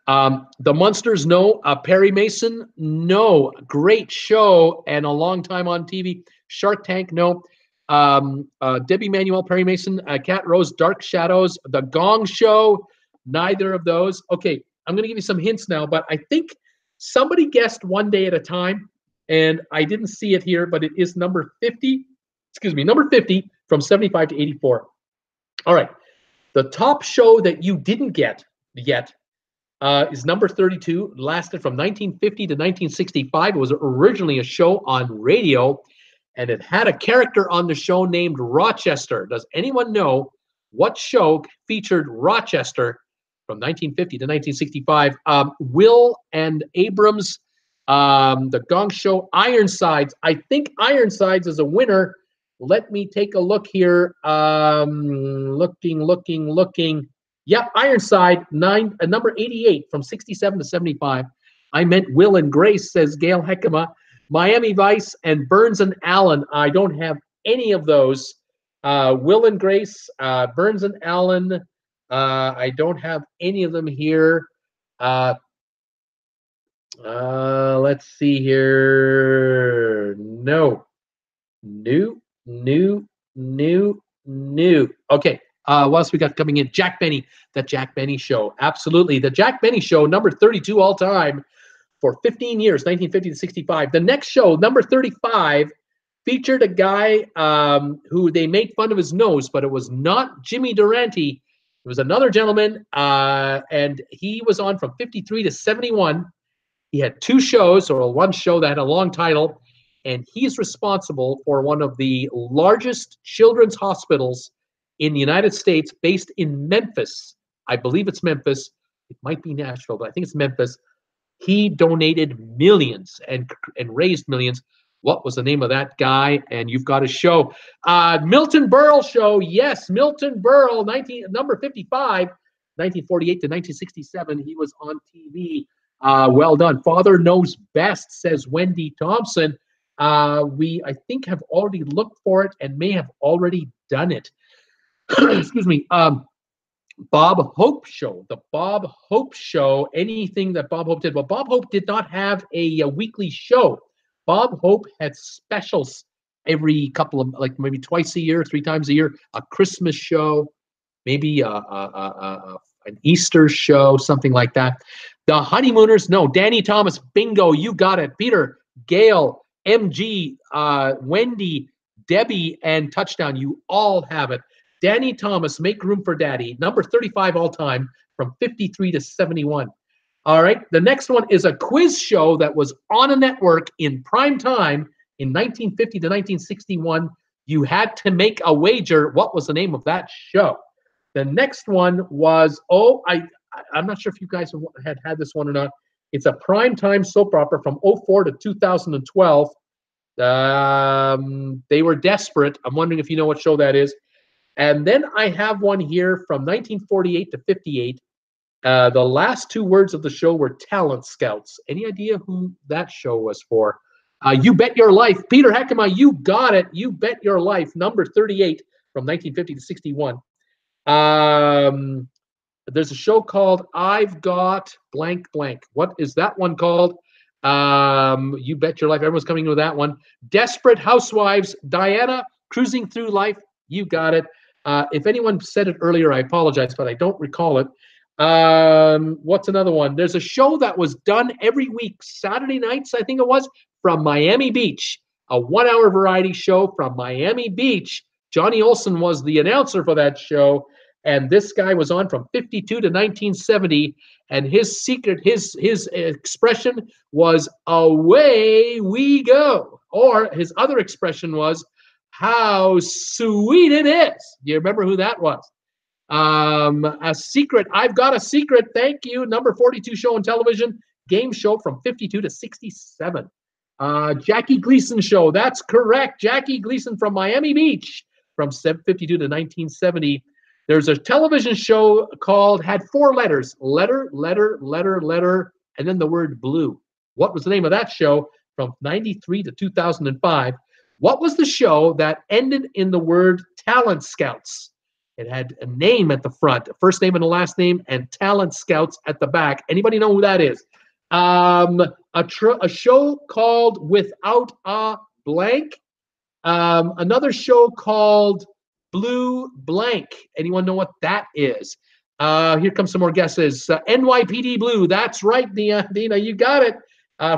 The Munsters, no. Perry Mason, no. Great show and a long time on TV. Shark Tank, no. Debbie Manuel, Perry Mason, Cat Rose, Dark Shadows, The Gong Show, neither of those. Okay, I'm going to give you some hints now, but I think somebody guessed One Day at a Time, and I didn't see it here, but it is number 50. Excuse me, number 50 from 75 to 84. All right. The top show that you didn't get yet is number 32. Lasted from 1950 to 1965. It was originally a show on radio, and it had a character on the show named Rochester. Does anyone know what show featured Rochester from 1950 to 1965? Will and Abrams, The Gong Show, Ironsides. I think Ironsides is a winner. Let me take a look here. Looking. Yep, Ironside, number 88 from 67 to 75. I meant Will and Grace, says Gail Heckema. Miami Vice and Burns and Allen. I don't have any of those. Will and Grace, Burns and Allen. I don't have any of them here. Let's see here. No. New, new, new. Okay. What else we got coming in? Jack Benny, the Jack Benny Show. Absolutely. The Jack Benny Show, number 32 all time for 15 years, 1950 to 65. The next show, number 35, featured a guy who they made fun of his nose, but it was not Jimmy Durante. It was another gentleman, and he was on from 53 to 71. He had two shows, or one show that had a long title, and he's responsible for one of the largest children's hospitals in the United States, based in Memphis. I believe it's Memphis. It might be Nashville, but I think it's Memphis. He donated millions and raised millions. What was the name of that guy? And you've got a show. Milton Berle Show. Yes, Milton Berle, number 55, 1948 to 1967. He was on TV. Well done. Father knows best, says Wendy Thompson. We, I think, have already looked for it and may have already done it. Excuse me. Bob Hope Show. The Bob Hope Show. Anything that Bob Hope did. Well, Bob Hope did not have a weekly show. Bob Hope had specials every couple of, like maybe twice a year, 3 times a year. A Christmas show, maybe an Easter show, something like that. The Honeymooners. No, Danny Thomas. Bingo. You got it. Peter, Gail, MG, Wendy, Debbie, and Touchdown. You all have it. Danny Thomas, Make Room for Daddy, number 35 all time from 53 to 71. All right. The next one is a quiz show that was on a network in prime time in 1950 to 1961. You had to make a wager. What was the name of that show? The next one was, I'm not sure if you guys had this one or not. It's a prime time soap opera from 04 to 2012. They were desperate. I'm wondering if you know what show that is. And then I have one here from 1948 to 58. The last 2 words of the show were Talent Scouts. Any idea who that show was for? You Bet Your Life. Peter Heckema, you got it. You Bet Your Life, number 38 from 1950 to 61. There's a show called I've Got Blank Blank. What is that one called? You Bet Your Life. Everyone's coming with that one. Desperate Housewives. Diana, Cruising Through Life. You got it. If anyone said it earlier, I apologize, but I don't recall it. What's another one? There's a show that was done every week, Saturday nights, I think it was, from Miami Beach. A 1-hour variety show from Miami Beach. Johnny Olson was the announcer for that show, and this guy was on from 52 to 1970, and his secret, his expression was, away we go. Or his other expression was, how sweet it is. Do you remember who that was? A secret. I've got a secret. Thank you. Number 42 show on television. Game show from 52 to 67. Jackie Gleason Show. That's correct. Jackie Gleason from Miami Beach from 52 to 1970. There's a television show had 4 letters. Letter, and then the word blue. What was the name of that show from 93 to 2005? What was the show that ended in the word Talent Scouts? It had a name at the front, a first name and a last name, and Talent Scouts at the back. Anybody know who that is? A show called Without a Blank. Another show called Blue Blank. Anyone know what that is? Here comes some more guesses. NYPD Blue. That's right, Dina, you got it.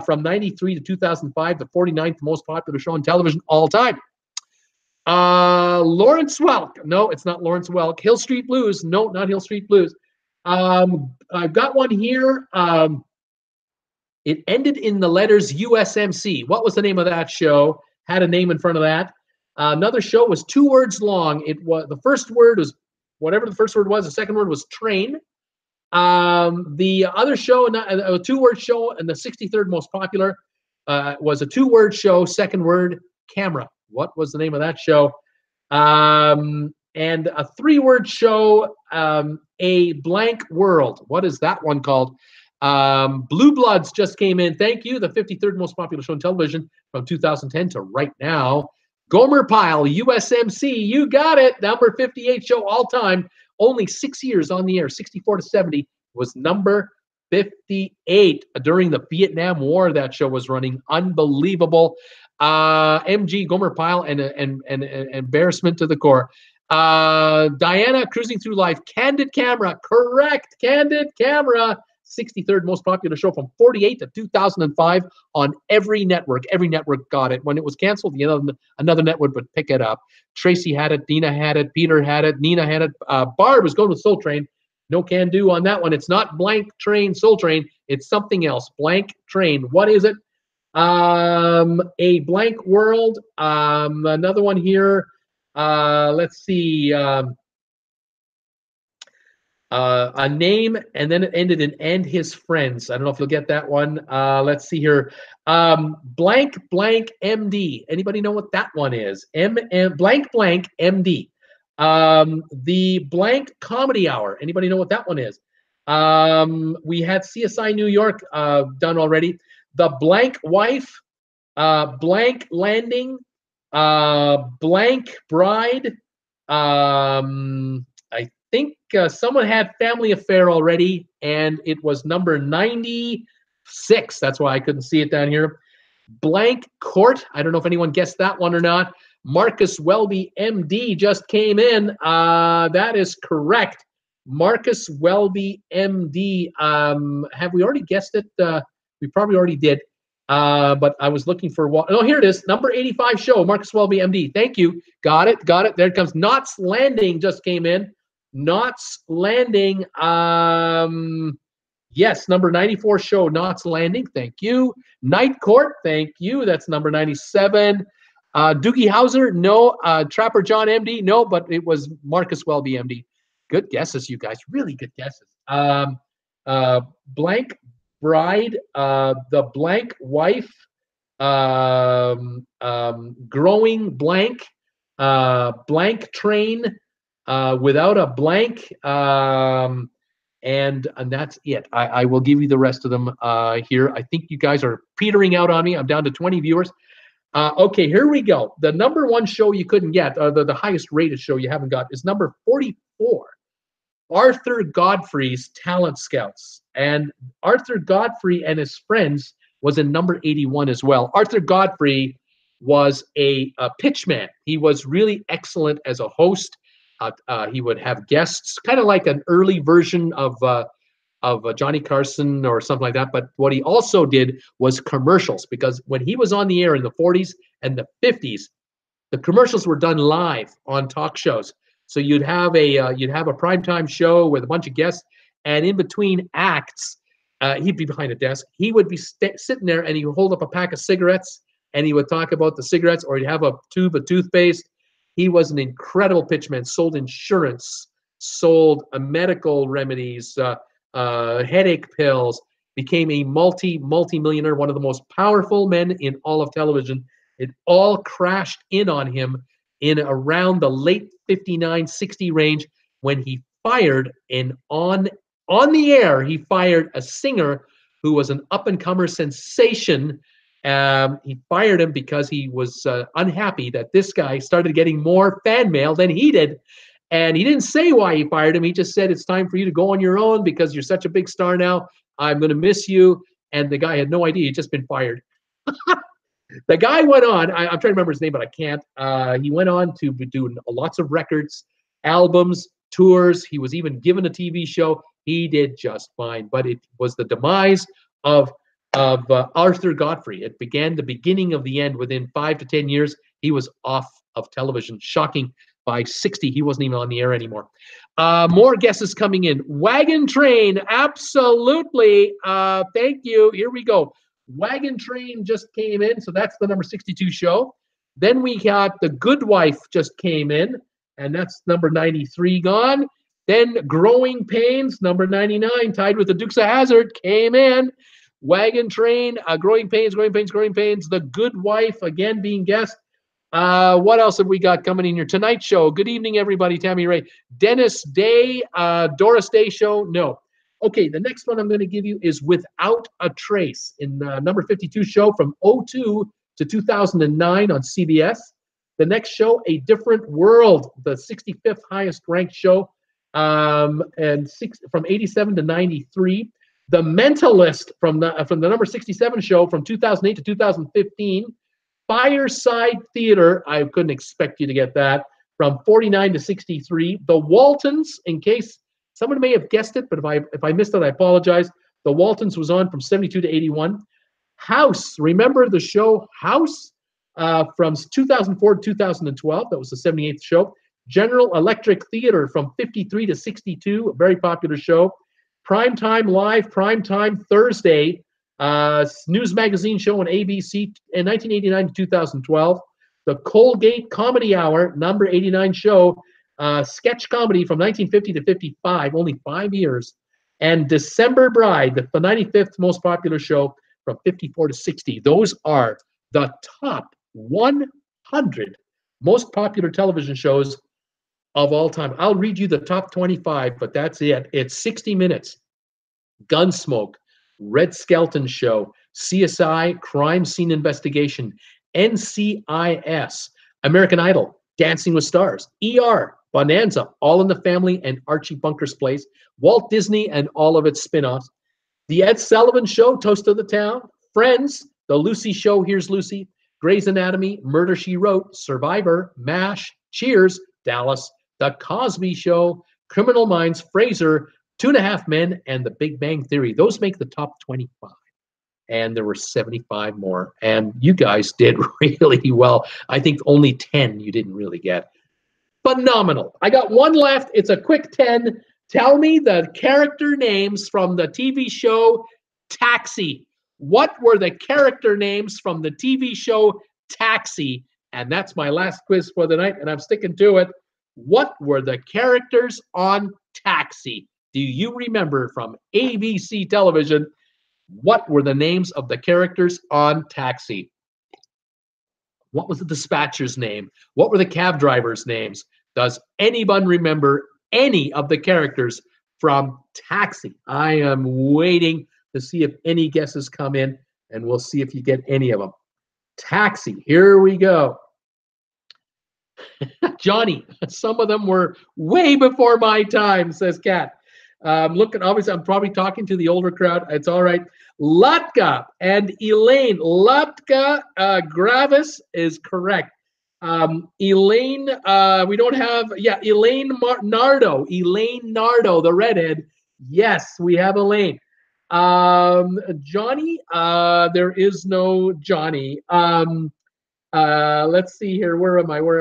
From 93 to 2005, the 49th most popular show on television all time. Lawrence Welk. No, it's not Lawrence Welk. Hill Street Blues. No, not Hill Street Blues. I've got one here. It ended in the letters USMC. What was the name of that show? Had a name in front of that. Another show was 2 words long. It was, the first word was whatever the first word was. The second word was train. The other show, a 2-word show, and the 63rd most popular was a 2-word show. Second word, camera. What was the name of that show? And a 3-word show, A Blank World. What is that one called? Blue Bloods just came in. Thank you. The 53rd most popular show on television from 2010 to right now. Gomer Pyle, USMC. You got it. Number 58 show all time. Only 6 years on the air, 64 to 70, was number 58. During the Vietnam War, that show was running. Unbelievable. MG Gomer Pyle and embarrassment to the core. Diana cruising through life. Candid Camera, correct. Candid Camera, 63rd most popular show from 48 to 2005 on every network. Every network got it. When it was canceled, another network would pick it up. Tracy had it, Dina had it, Peter had it, Nina had it. Barb was going with Soul Train. No can do on that one. It's not Blank Train, Soul Train. It's something else. Blank Train. What is it? A Blank World. Another one here. Let's see. A name, and then it ended in "and his friends." I don't know if you'll get that one. Let's see here. Blank blank MD. Anybody know what that one is? Blank blank MD. The Blank Comedy Hour. Anybody know what that one is? We had CSI New York done already. The Blank Wife. Blank Landing. Blank Bride. I think someone had Family Affair already, and it was number 96. That's why I couldn't see it down here. Blank Court. I don't know if anyone guessed that one or not. Marcus Welby, MD, just came in. That is correct. Marcus Welby, MD. Have we already guessed it? We probably already did. But I was looking for what. Oh, here it is. Number 85 show. Marcus Welby, MD. Thank you. Got it. Got it. There it comes. Knots Landing just came in. Knots Landing. Yes, number 94 show. Knots Landing. Thank you. Night Court. Thank you. That's number 97. Doogie Howser. No. Trapper John, MD. No, but it was Marcus Welby, MD. Good guesses, you guys. Really good guesses. Blank Bride, The Blank Wife, Growing Blank, Blank Train, Without a Blank, and that's it. I will give you the rest of them here. I think you guys are petering out on me. I'm down to 20 viewers. Okay, here we go. The number one show you couldn't get, the highest rated show you haven't got, is number 44. Arthur Godfrey's Talent Scouts. And Arthur Godfrey and his friends was in number 81 as well. Arthur Godfrey was a pitchman. He was really excellent as a host. He would have guests, kind of like an early version of Johnny Carson or something like that. But what he also did was commercials, because when he was on the air in the 40s and the 50s, the commercials were done live on talk shows. So you'd have a primetime show with a bunch of guests, and in between acts, he'd be behind a desk. He would be sitting there, and he would hold up a pack of cigarettes, and he would talk about the cigarettes, or he'd have a tube of toothpaste. He was an incredible pitchman. Sold insurance, sold medical remedies, headache pills. Became a multi-millionaire, one of the most powerful men in all of television. It all crashed in on him in around the late 59, 60 range, when he fired on the air, he fired a singer who was an up-and-comer sensation. He fired him because he was unhappy that this guy started getting more fan mail than he did. And he didn't say why he fired him. He just said, it's time for you to go on your own because you're such a big star now. I'm going to miss you. And the guy had no idea he'd just been fired. The guy went on, I'm trying to remember his name, but I can't. He went on to do lots of records, albums, tours. He was even given a TV show. He did just fine. But it was the demise of Arthur Godfrey. It began the beginning of the end. Within 5 to 10 years, he was off of television. Shocking. By 60, he wasn't even on the air anymore. More guesses coming in. Wagon Train, absolutely. Thank you. Here we go. Wagon Train just came in, so that's the number 62 show. Then we got The Good Wife just came in, and that's number 93 gone. Then Growing Pains, number 99, tied with the Dukes of Hazzard, came in. Wagon Train, Growing Pains, The Good Wife, again being guessed. What else have we got coming in here? Tonight Show. Good evening, everybody. Tammy Ray. Dennis Day, Doris Day Show. No. Okay, the next one I'm going to give you is Without a Trace in number 52 show from 2002 to 2009 on CBS. The next show, A Different World, the 65th highest ranked show, from 87 to 93. The Mentalist from the number 67 show from 2008 to 2015. Fireside Theater, I couldn't expect you to get that, from 49 to 63. The Waltons, in case someone may have guessed it, but if I missed it, I apologize. The Waltons was on from 72 to 81. House, remember the show House from 2004 to 2012? That was the 78th show. General Electric Theater from 53 to 62, a very popular show. Primetime Live, Primetime Thursday, news magazine show on ABC in 1989 to 2012. The Colgate Comedy Hour, number 89 show, sketch comedy from 1950 to 55, only 5 years. And December Bride, the 95th most popular show from 54 to 60. Those are the top 100 most popular television shows of all time. I'll read you the top 25, but that's it. It's 60 Minutes, Gunsmoke, Red Skelton Show, CSI, Crime Scene Investigation, NCIS, American Idol, Dancing with Stars, ER, Bonanza, All in the Family, and Archie Bunker's Place, Walt Disney and all of its spin-offs, The Ed Sullivan Show, Toast of the Town, Friends, The Lucy Show, Here's Lucy, Grey's Anatomy, Murder, She Wrote, Survivor, MASH, Cheers, Dallas, The Cosby Show, Criminal Minds, Frasier, Two and a Half Men, and The Big Bang Theory. Those make the top 25. And there were 75 more. And you guys did really well. I think only 10 you didn't really get. Phenomenal. I got one left. It's a quick 10. Tell me the character names from the TV show Taxi. What were the character names from the TV show Taxi? And that's my last quiz for the night, and I'm sticking to it. What were the characters on Taxi? Do you remember from ABC television? What were the names of the characters on Taxi? What was the dispatcher's name? What were the cab driver's names? Does anyone remember any of the characters from Taxi? I am waiting to see if any guesses come in, and we'll see if you get any of them. Taxi, here we go. Johnny, some of them were way before my time, says Kat. Looking, obviously, I'm probably talking to the older crowd. It's all right. Latka and Elaine. Latka Gravis is correct. Elaine, we don't have, Elaine Nardo. Elaine Nardo, the redhead. Yes, we have Elaine. Johnny, there is no Johnny. Let's see here. Where am I? Elaine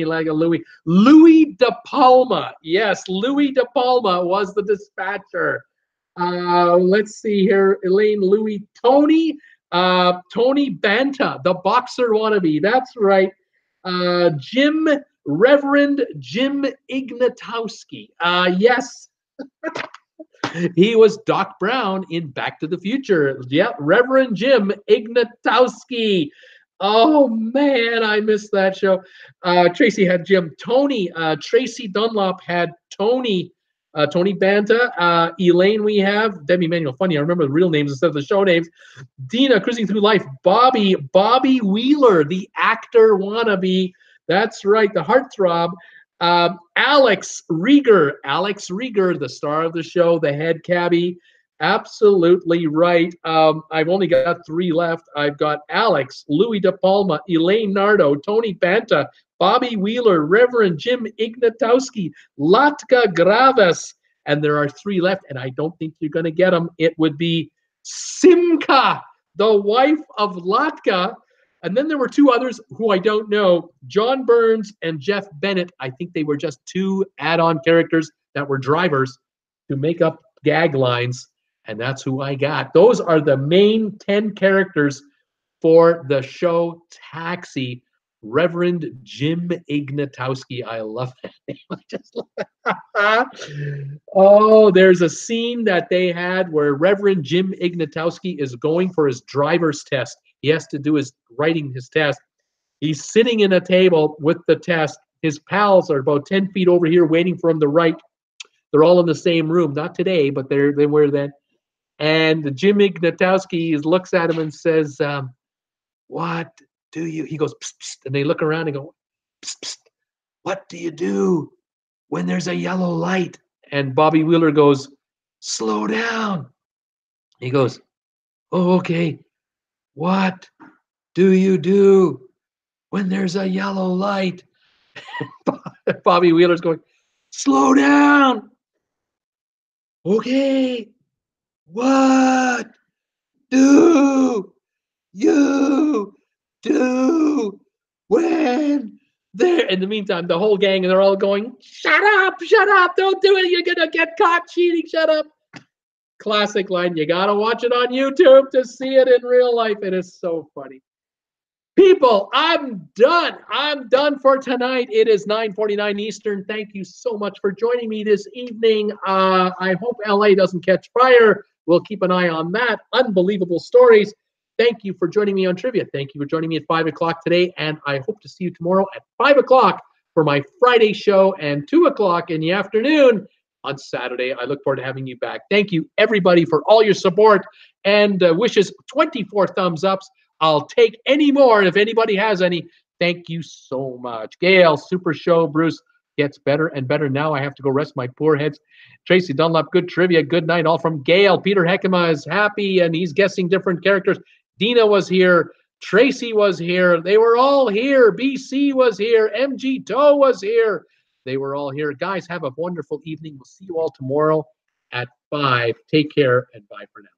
Laga, Louis De Palma. Yes, Louis De Palma was the dispatcher. Let's see here. Elaine, Louis, Tony Banta, the boxer wannabe. That's right. Reverend Jim Ignatowski. Yes. He was Doc Brown in Back to the Future. Yeah, Reverend Jim Ignatowski. Oh, man, I missed that show. Tracy had Jim. Tracy Dunlop had Tony Banta. Elaine, we have Debbie Manuel. Funny, I remember the real names instead of the show names. Dina, Cruising Through Life. Bobby Wheeler, the actor wannabe. That's right, the heartthrob. Alex Rieger, the star of the show, the head cabbie. Absolutely right. I've only got 3 left. I've got Alex, Louis De Palma, Elaine Nardo, Tony Banta, Bobby Wheeler, Reverend Jim Ignatowski, Latka Gravis, and there are 3 left, and I don't think you're going to get them. It would be Simka, the wife of Latka. And then there were 2 others who I don't know, John Burns and Jeff Bennett. I think they were just 2 add-on characters that were drivers to make up gag lines, and that's who I got. Those are the main 10 characters for the show Taxi. Reverend Jim Ignatowski. I love that name. I just love that. Oh, there's a scene that they had where Reverend Jim Ignatowski is going for his driver's test. He has to do his writing his test. He's sitting in a table with the test. His pals are about 10 feet over here waiting for him to write. They're all in the same room. Not today, but they were then. And Jim Ignatowski looks at him and says, what do you, he goes, psst, psst, and they look around and go, psst, psst, what do you do when there's a yellow light? And Bobby Wheeler goes, slow down. He goes, oh, okay. What do you do when there's a yellow light? Bobby Wheeler's going, slow down. Okay, what do you do when there? In the meantime, the whole gang, and they're all going, shut up, don't do it, you're gonna get caught cheating, shut up. Classic line. You gotta watch it on YouTube to see it in real life. It is so funny. People, I'm done. I'm done for tonight. It is 9:49 Eastern. Thank you so much for joining me this evening. I hope LA doesn't catch fire. We'll keep an eye on that. Unbelievable stories. Thank you for joining me on trivia. Thank you for joining me at 5 o'clock today. And I hope to see you tomorrow at 5 o'clock for my Friday show and 2 o'clock in the afternoon on Saturday. I look forward to having you back. Thank you, everybody, for all your support and wishes. 24 thumbs ups. I'll take any more if anybody has any. Thank you so much. Gail, super show. Bruce gets better and better. Now I have to go rest my poor heads. Tracy Dunlop, good trivia. Good night. All from Gail. Peter Heckema is happy and he's guessing different characters. Dina was here. Tracy was here. They were all here. BC was here. MG Toe was here. They were all here. Guys, have a wonderful evening. We'll see you all tomorrow at 5. Take care and bye for now.